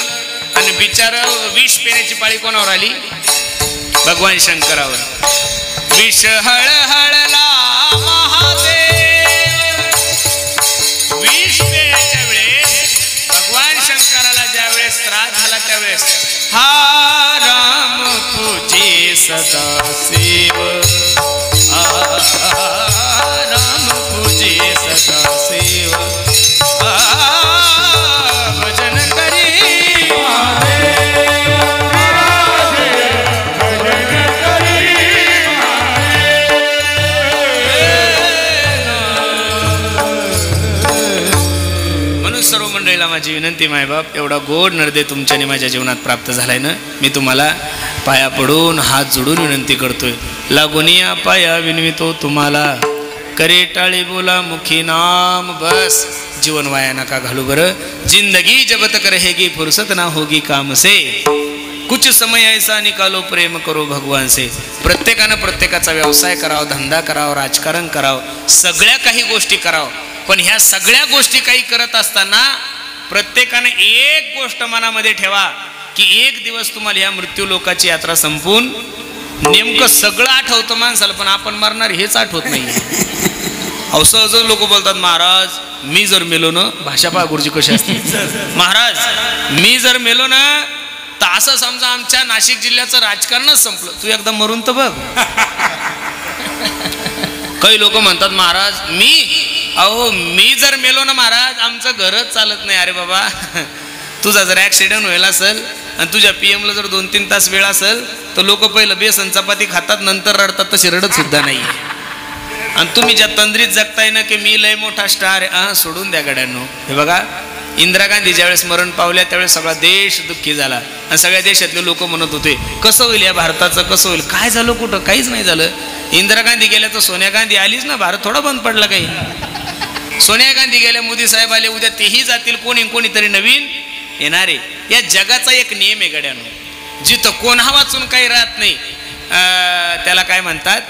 आणि बिचार विष पेण्याची पाळी कोणावर आली, भगवान शंकरावर. विष हळहळला महादेव. विष पेण्याच्या वेळेस भगवान शंकराला ज्यावेळेस त्रास झाला त्यावेळेस हा राम पूजे सदाशिव, राम पूजे सदाशिव. भजन करी महादेव, भजन करी महादेव. वेळेला माझी विनंती मायबाप, एवढा गोड नर्दे तुमच्याने माझ्या जीवनात प्राप्त झालाय ना, मी तुम्हाला पाया पडून हात जोडून विनंती करतोय. लागोनिया पाया विनवितो तुम्हाला, करे टाळे बोला मुखी नाम बस. जीवन वाया नका घालू बरं. जिंदगी जब तक रहेगी फुर्सत ना होगी काम से, कुछ समय ऐसा निकालो प्रेम करो भगवान से. प्रत्येकानं प्रत्येकाचा व्यवसाय करावा, धंदा करावा, राजकारण करावं, सगळ्या काही गोष्टी करावं. पण ह्या सगळ्या गोष्टी काही करत असताना प्रत्येकाने एक गोष्ट मनामध्ये ठेवा की एक दिवस तुम्हाला ह्या मृत्यू लोकाची यात्रा संपून नेमकं सगळं आठवतं माणसाला, पण आपण मरणार हेच आठवत नाही. असं लोक बोलतात, महाराज मी जर मेलो ना, भाषा पहा गुरुजी कशी असते, महाराज मी जर मेलो ना तर असं समजा आमच्या नाशिक जिल्ह्याचं राजकारणच संपलं. तू एकदा मरून तर बघ. काही लोक म्हणतात, महाराज मी जर मेलो ना महाराज आमचं घरच चालत नाही. अरे बाबा, तुझा जर ऍक्सिडेंट व्हायला असेल आणि तुझ्या PM ला जर 2-3 तास वेळ असेल तर लोक पहिलं बेसन चपाती खातात, नंतर रडतात, तशी रडत सुद्धा नाही. आणि तुम्ही ज्या तंद्रीत जगताय ना की मी लय मोठा स्टार आहे, सोडून द्या गड्यांनो. हे बघा, इंदिरा गांधी ज्यावेळेस मरण पावल्या त्यावेळेस सगळा देश दुःखी झाला आणि सगळ्या देशातले लोक म्हणत होते कसं होईल या भारताचं, कसं होईल. काय झालं, कुठं काहीच नाही झालं. इंदिरा गांधी गेल्या तर सोनिया गांधी आलीच ना, भारत थोडा बंद पडला काही. सोनिया गांधी गेल्या, मोदी साहेब आले, उद्या तेही जातील, कोणीतरी नवीन येणारे. या जगाचा एक नियम आहे गड्यानो, जिथं कोणा वाचून काही राहत नाही त्याला काय म्हणतात,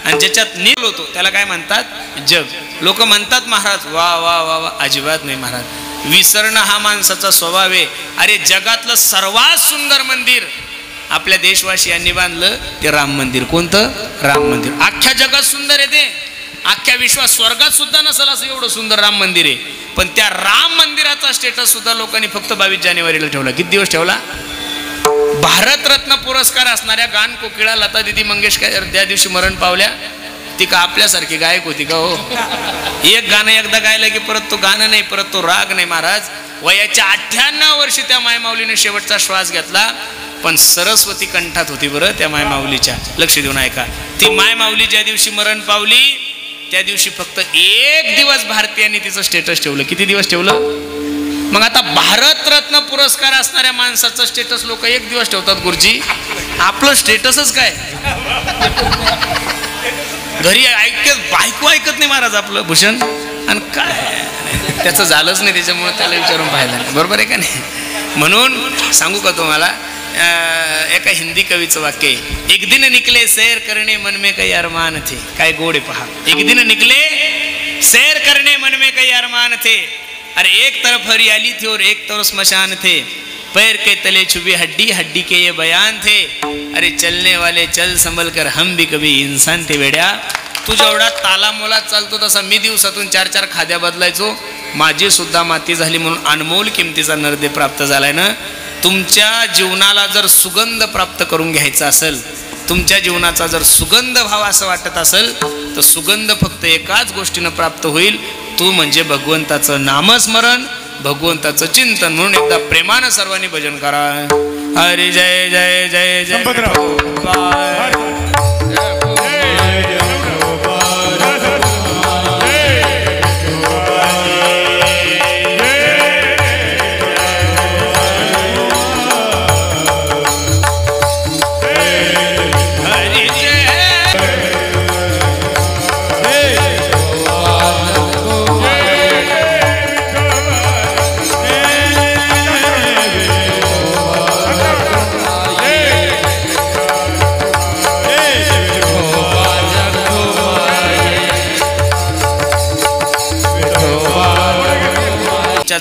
आणि ज्याच्यात नील होतो त्याला काय म्हणतात, जग. लोक म्हणतात महाराज वा वा वा वा, अजिबात नाही महाराज. विसरणं हा माणसाचा स्वभाव आहे. अरे जगातलं सर्वात सुंदर मंदिर आपल्या देशवासियांनी बांधलं ते राम मंदिर. कोणतं? राम मंदिर. अख्ख्या जगात सुंदर आहे ते, अख्ख्या विश्वात स्वर्गात सुद्धा नसेल असं एवढं सुंदर राम मंदिर आहे. पण त्या राम मंदिराचा स्टेटस सुद्धा लोकांनी फक्त 22 जानेवारीला ठेवला. किती दिवस ठेवला? भारतरत्न पुरस्कार असणाऱ्या गान कोकिळा लता दीदी मंगेशकर त्या दिवशी मरण पावल्या. ती का आपल्यासारखी गायक होती का हो? एक गाणं एकदा गायलं की परत तो गाणं नाही, परत तो राग नाही. महाराज वयाच्या 98 वर्षी त्या मायमाऊलीने शेवटचा श्वास घेतला, पण सरस्वती कंठात होती बरं त्या मायमाऊलीच्या. लक्ष देऊन ऐका. ती मायमाऊली ज्या दिवशी मरण पावली त्या दिवशी फक्त 1 दिवस भारतीयांनी तिचं स्टेटस ठेवलं. किती दिवस ठेवलं? मग आता भारतरत्न पुरस्कार असणाऱ्या माणसाचं स्टेटस लोक 1 दिवस ठेवतात. गुरुजी आपलं स्टेटसच काय? घरी बायको ऐकत नाही महाराज आपलं भूषण, आणि काय त्याचं झालंच नाही, त्याच्यामुळे त्याला विचारून पाहिलं नाही. बरोबर आहे का नाही? म्हणून सांगू का तुम्हाला, एका हिंदी कवीचं वाक्य आहे, एक दिन निकले सैर करणे मन में कई अरमान थे. काय गोड आहे पहा. एक दिन निकले सैर करणे मन में कई अरमान थे. अरे एक तरफ हरियाली थी और एक तरफ स्मशान थे. पैर के तले छुपी हड्डी, हड्डी के ये बयान थे. अरे चलने वाले चल संभल कर, हम भी कभी इंसान थे. वेड्या, तू जेवढा ताला मोलात चालतो तसा मी दिवसातून 4-4 खाद्या बदलायचो. माझी सुद्धा माती झाली म्हणून अनमोल किमतीचा नरदे प्राप्त झालाय ना. तुमच्या जीवनाला जर सुगंध प्राप्त करून घ्यायचा असेल, तुमच्या जीवनाचा जर सुगंध व्हावा असं वाटत असेल तर सुगंध फक्त एकाच गोष्टीनं प्राप्त होईल, तू म्हणजे भगवंताचं नामस्मरण, भगवंताचं चिंतन. म्हणून एकदा प्रेमानं सर्वांनी भजन करा. हरी जय जय जय जय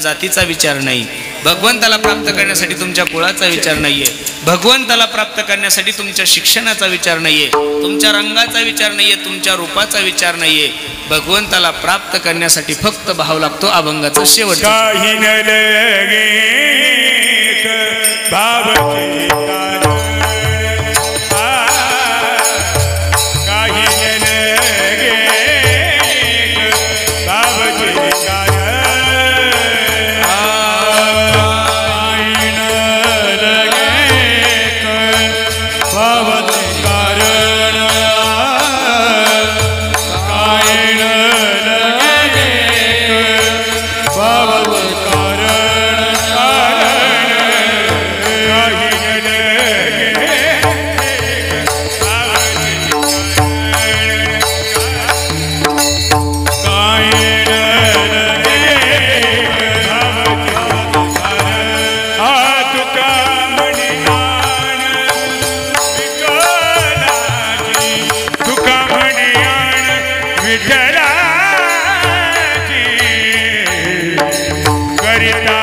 जातीचा विचार नाही. भगवंताला प्राप्त करण्यासाठी तुमच्या कुळाचा विचार नाहीये. भगवंताला प्राप्त करण्यासाठी तुमच्या शिक्षणाचा विचार नाहीये, तुमच्या रंगाचा विचार नाहीये, तुमच्या रूपाचा विचार नाहीये. भगवंताला प्राप्त करण्यासाठी फक्त भाव लागतो अभंगाचा शेवट. कारण विठ्ठलाची करिता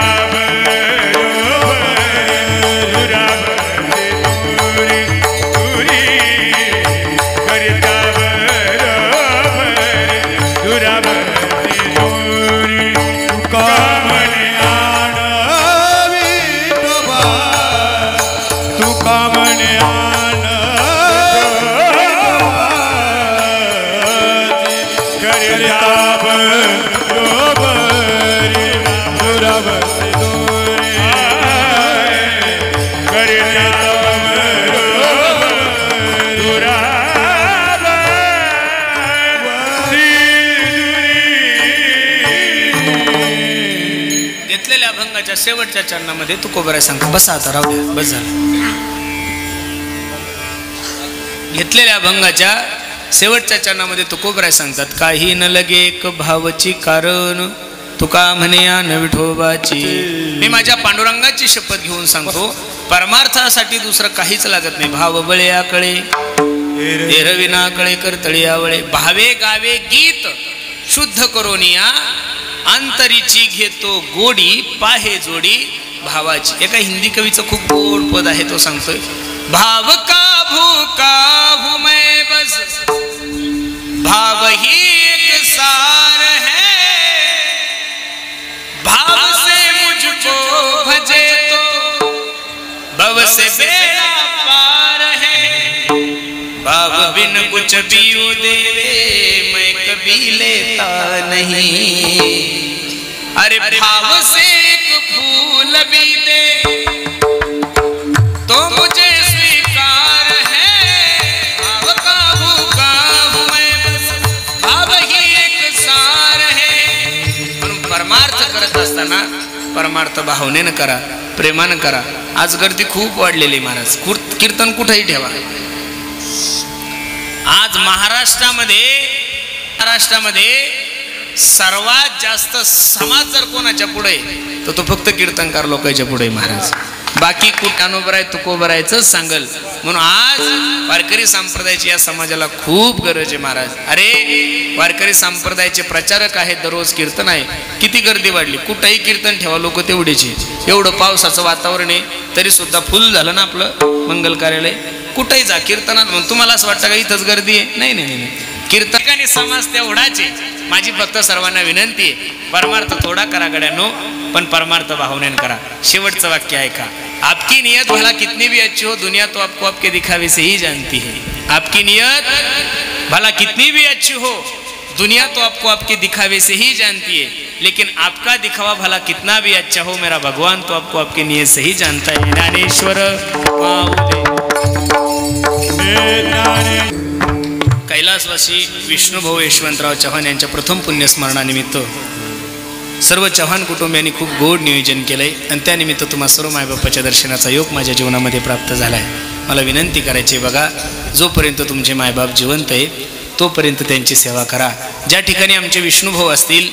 शेवटच्या चरणामध्ये तुकोबराय सांगतो. बसा आता, राहू द्या, बस झालं. घेतलेल्या अभंगाच्या शेवटच्या चरणामध्ये तुकोबराय सांगतात, काही न लगे एक भावची कारण तुका म्हणे या न विठोबाची. मी माझ्या पांडुरंगाची शपथ घेऊन सांगतो, परमार्थासाठी दुसरं काहीच लागत नाही. भाव बळे आकळे एरविना कळे करतळी आवळे, भावे गावे गीत शुद्ध करोनिया अंतरीची घेतो गोडी पाहे जोडी भावाची. एका हिंदी कवीचं खूप गोड पद आहे, तो सांगतोय, भाव का भूका हूं मैं बस भाव ही एक सार है, भाव से मुझको भजे तो भव से बेड़ा पार है, भाव बिन कुछ भी वो देवे मैं कभी लेता नहीं, अरे भाव से एक फूल भी दे तो मुझे स्वीकार है, भाव का भूखा हूं मैं बस भाव ही एक सार है. म्हणून परमार्थ करत असताना परमार्थ भावनेनं करा, प्रेमानं करा. आज गर्दी खूप वाढलेली महाराज, कीर्तन कुठेही ठेवा. आज महाराष्ट्रामध्ये सर्वात जास्त समाज जर कोणाच्या पुढे तर तो फक्त कीर्तनकार लोकांच्या पुढे महाराज. बाकी कुठानोबराय तुकोबरायच सांगल. म्हणून आज वारकरी संप्रदायाची या समाजाला खूप गरज आहे महाराज. अरे वारकरी संप्रदायाचे प्रचारक आहेत, दररोज कीर्तन आहे, किती गर्दी वाढली. कुठेही कीर्तन ठेवा, लोक तेवढेचे. एवढं पावसाचं वातावरण आहे तरी सुद्धा फुल झालं ना आपलं मंगल कार्यालय. कुठेही जा कीर्तनात. तुम्हाला असं वाटतं का इथंच गर्दी आहे? नाही नाही नाही, कीर्तकाने समाज तेवढाच आहे. माझी फक्त सर्वांना विनंती आहे, परमार्थ थोडा करा गड्यानो, पण परमार्थ भावनेन करा. शेवटचं वाक्य ऐका, आपकी नियत भला कितनी भी अच्छी हो दुनिया तो आपको आपके दिखावे से ही जानती है. आपकी नियत भला कितनी भी अच्छी हो दुनिया तो आपको आपके दिखावे से ही जानती है, लेकिन आपका दिखावा भला कितना भी अच्छा हो मेरा भगवान तो आपको आपकी नियत से ही जानता है. ज्ञानेश्वर कैलासवासी विष्णुभाऊ यशवंतराव चव्हाण यांच्या प्रथम पुण्यस्मरणानिमित्त सर्व चव्हाण कुटुंबियांनी खूप गोड नियोजन केलंय आणि त्यानिमित्त तुम्हा सर्व मायबापाच्या दर्शनाचा योग माझ्या जीवनामध्ये प्राप्त झाला आहे. मला विनंती करायची, बघा जोपर्यंत तुमचे मायबाप जिवंत आहे तोपर्यंत त्यांची सेवा करा. ज्या ठिकाणी आमचे विष्णुभाऊ असतील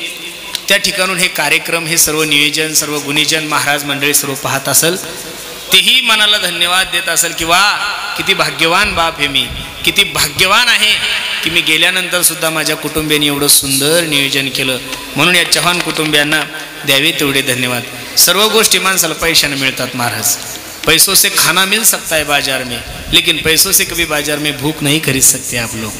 त्या ठिकाणून हे कार्यक्रम, हे सर्व नियोजन, सर्व गुणीजन महाराज मंडळी सर्व पाहत असेल, तेही मनाला धन्यवाद देत असेल की वा किती भाग्यवान बाप हे मी, किती भाग्यवान आहे की मी गेल्यानंतर सुद्धा माझ्या कुटुंबियांनी एवढं सुंदर नियोजन केलं. म्हणून या चव्हाण कुटुंबियांना द्यावे तेवढे धन्यवाद. सर्व गोष्टी माणसाला पैशाने मिळतात महाराज. पैसों से खाना मिल सकता है बाजार में, लेकिन पैसों से कभी बाजार में भूख नहीं खरीद सकते आप लोग.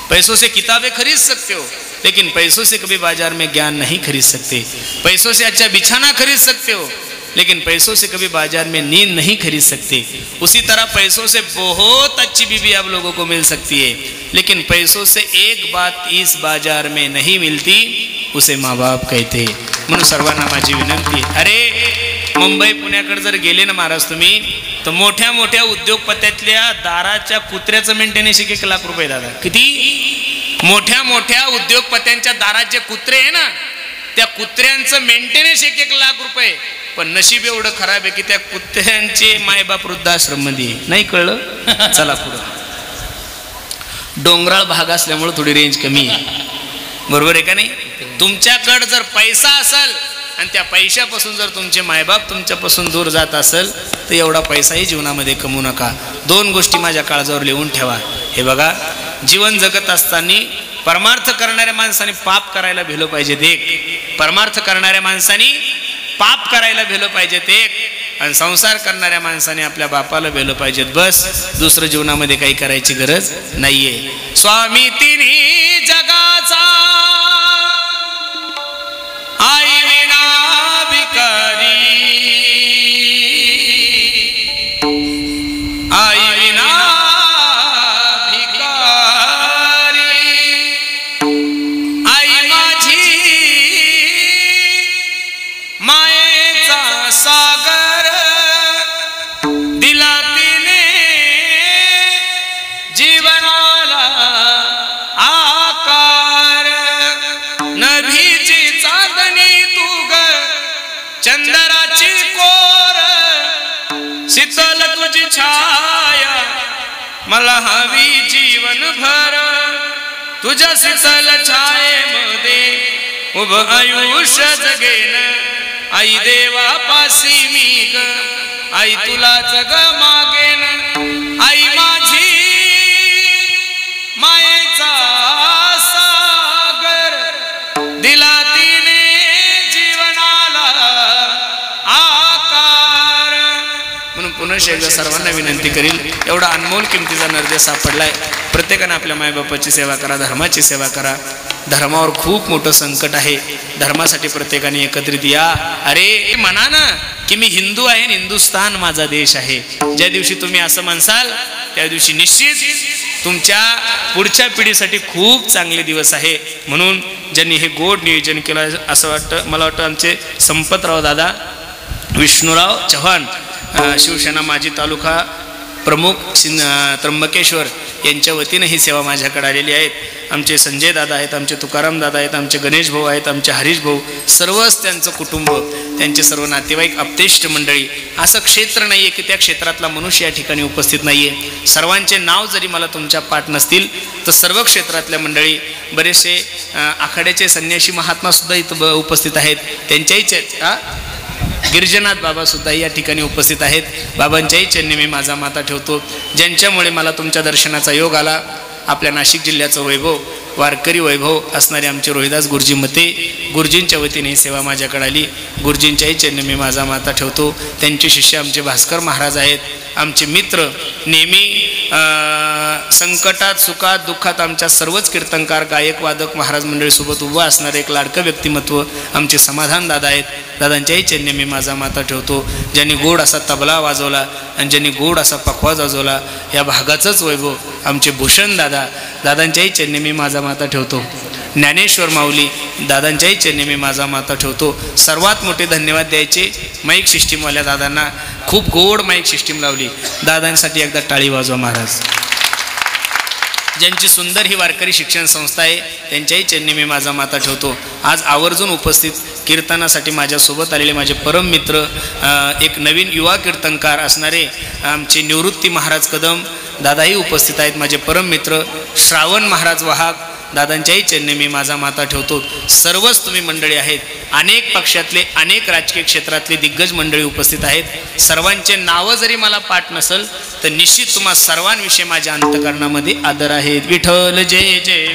पैसों से किताबें खरीद सकते हो, लेकिन पैसों से कभी बाजार में ज्ञान नहीं खरीद सकते. पैसों से अच्छा बिछाना खरीद सकते हो, लेकिन पैसों से कभी बाजार में नींद नहीं खरीद सकते. उसी तरह पैसों से बहुत अच्छी बीवी आप लोगों को मिल सकती है, लेकिन पैसों से एक बात इस बाजार में नहीं मिलती, उसे माँ बाप कहते. म्हणून सर्वांना माझी विनंती, अरे मुंबई पुण्याकडे जर गेले ना महाराज तुम्ही, तर मोठ्या मोठ्या उद्योगपत्यातल्या दाराच्या कुत्र्याचं मेंटेनन्स 1 लाख रुपये. दादा किती मोठ्या मोठ्या उद्योगपत्यांच्या दारात जे कुत्रे आहे ना, त्या कुत्र्यांचं मेंटेनन्स 1 लाख रुपये. पण नशीब एवढं खराब आहे की त्या कुत्र्यांचे मायबाप वृद्धाश्रम मध्ये नाही. कळलं? चला पुढं. डोंगराळ भाग असल्यामुळे थोडी रेंज कमी आहे, बरोबर आहे का नाही? तुमच्याकडे जर पैसा असेल आणि त्या पैशापासून जर तुमचे मायबाप तुमच्यापासून दूर जात असेल तर एवढा पैसाही जीवनामध्ये कमवू नका. 2 गोष्टी माझ्या काळजावर लिहून ठेवा. हे बघा, जीवन जगत असताना परमार्थ करणाऱ्या माणसाने पाप करायला भिलं पाहिजेत एक, परमार्थ करणाऱ्या माणसाने पाप करायला भिलं पाहिजेत एक, आणि संसार करणाऱ्या माणसाने आपल्या बापाला भेलं पाहिजेत बस. दुसरं जीवनामध्ये काही करायची गरज नाहीये. स्वामी तिन्ही जगाचा आई विना भिकारी, आई विना भिकारी, आई माझी मायेचा सागर, दिला तिने जीवनाला आकार, नभीची चांदणी तू ग चंद्राची कोर, शीतल तुझी छाया मला हवी जीवन भर, तुझ्या शीतल छायेमध्ये उभं आयुष्य जगेन, आई देवापासी मी ग, आई तुला जग मागेन, आई माझी मायेचा सागर, दिला तिने जीवनाला आकार. म्हणून पुन्हा एकदा सर्वांना विनंती करील, एवढा अनमोल किमतीचा नर्दे सापडलाय. प्रत्येकाने आपल्या मायबापाची सेवा करा, धर्माची सेवा करा. धर्मावर खूप मोठं संकट आहे, धर्मासाठी प्रत्येकाने एकत्रित या. अरे म्हणा ना की मी हिंदू आहे, हिंदुस्थान माझा देश आहे. ज्या दिवशी तुम्ही असं म्हणसाल त्या दिवशी निश्चित तुमच्या पुढच्या पिढीसाठी खूप चांगले दिवस आहे. म्हणून ज्यांनी हे गोड नियोजन केलं असं वाटतं, मला वाटतं आमचे संपतराव दादा, विष्णुराव चव्हाण, शिवसेना माजी तालुका प्रमुख त्र्यंबकेश्वर यांच्या वतीनं ही सेवा माझ्याकडे आलेली आहेत. आमचे संजय दादा आहेत, आमचे तुकाराम दादा आहेत, आमचे गणेश भाऊ आहेत, आमचे हरीश भाऊ, सर्वच त्यांचं कुटुंब, त्यांचे सर्व नातेवाईक, आप्तेष्ट मंडळी. असं क्षेत्र नाही आहे की त्या क्षेत्रातला मनुष्य या ठिकाणी उपस्थित नाही आहे. सर्वांचे नाव जरी मला तुमच्या पाठ नसतील तर सर्व क्षेत्रातल्या मंडळी, बरेचसे आखाड्याचे संन्यासी महात्मासुद्धा इथं उपस्थित आहेत. त्यांच्याही गिरिजनाथ बाबासुद्धा या ठिकाणी उपस्थित आहेत. बाबांच्याही चरणी मी माझा माथा ठेवतो, ज्यांच्यामुळे मला तुमच्या दर्शनाचा योग आला. आपल्या नाशिक जिल्ह्याचं वैभव, वारकरी वैभव असणारे आमचे रोहिदास गुरुजी मते, गुरुजींच्या वतीने ही सेवा माझ्याकडे आली. गुरुजींच्याही चरणी मी माझा माथा ठेवतो. त्यांचे शिष्य आमचे भास्कर महाराज आहेत, आमचे मित्र, नेहमी संकटात सुखात दुःखात आमच्या सर्वच कीर्तनकार, गायक, वादक महाराज मंडळीसोबत उभं असणारे एक लाडकं व्यक्तिमत्व आमचे समाधान दादा आहेत. दादांच्याही चरणी मी माझा माथा ठेवतो. ज्यांनी गोड असा तबला वाजवला आणि ज्यांनी गोड असा पखवाज वाजवला, या भागाचंच वैभव आमचे भूषण दादा, दादांच्याही चरणी मी माझा माथा ठेवतो. ज्ञानेश्वर माऊली, दादांच्याही चरणी मी माझा माथा ठेवतो. सर्वात मोठे धन्यवाद द्यायचे माईक सिस्टीमवाल्या दादांना, खूप गोड माईक सिस्टीम लावली. दादांसाठी एकदा टाळी वाजवा महाराज. ज्यांची सुंदर ही वारकरी शिक्षण संस्था आहे त्यांच्याही चरणी मी माझा माथा ठेवतो. आज आवर्जून उपस्थित कीर्तनासाठी माझ्यासोबत आलेले माझे परम मित्र, एक नवीन युवा कीर्तनकार असणारे आमचे निवृत्ती महाराज कदम दादाही उपस्थित आहेत. माझे परम मित्र श्रावण महाराज वाहक, दादांच्याही चरणी मी माझा माथा ठेवतो. सर्वच तुम्ही मंडळी आहेत, अनेक पक्षातले, अनेक राजकीय क्षेत्रातले दिग्गज मंडळी उपस्थित आहेत. सर्वांचे नावं जरी मला पाठ नसेल तर निश्चित तुम्हा सर्वांविषयी माझ्या अंतःकरणामध्ये आदर आहे. विठ्ठल जय जय.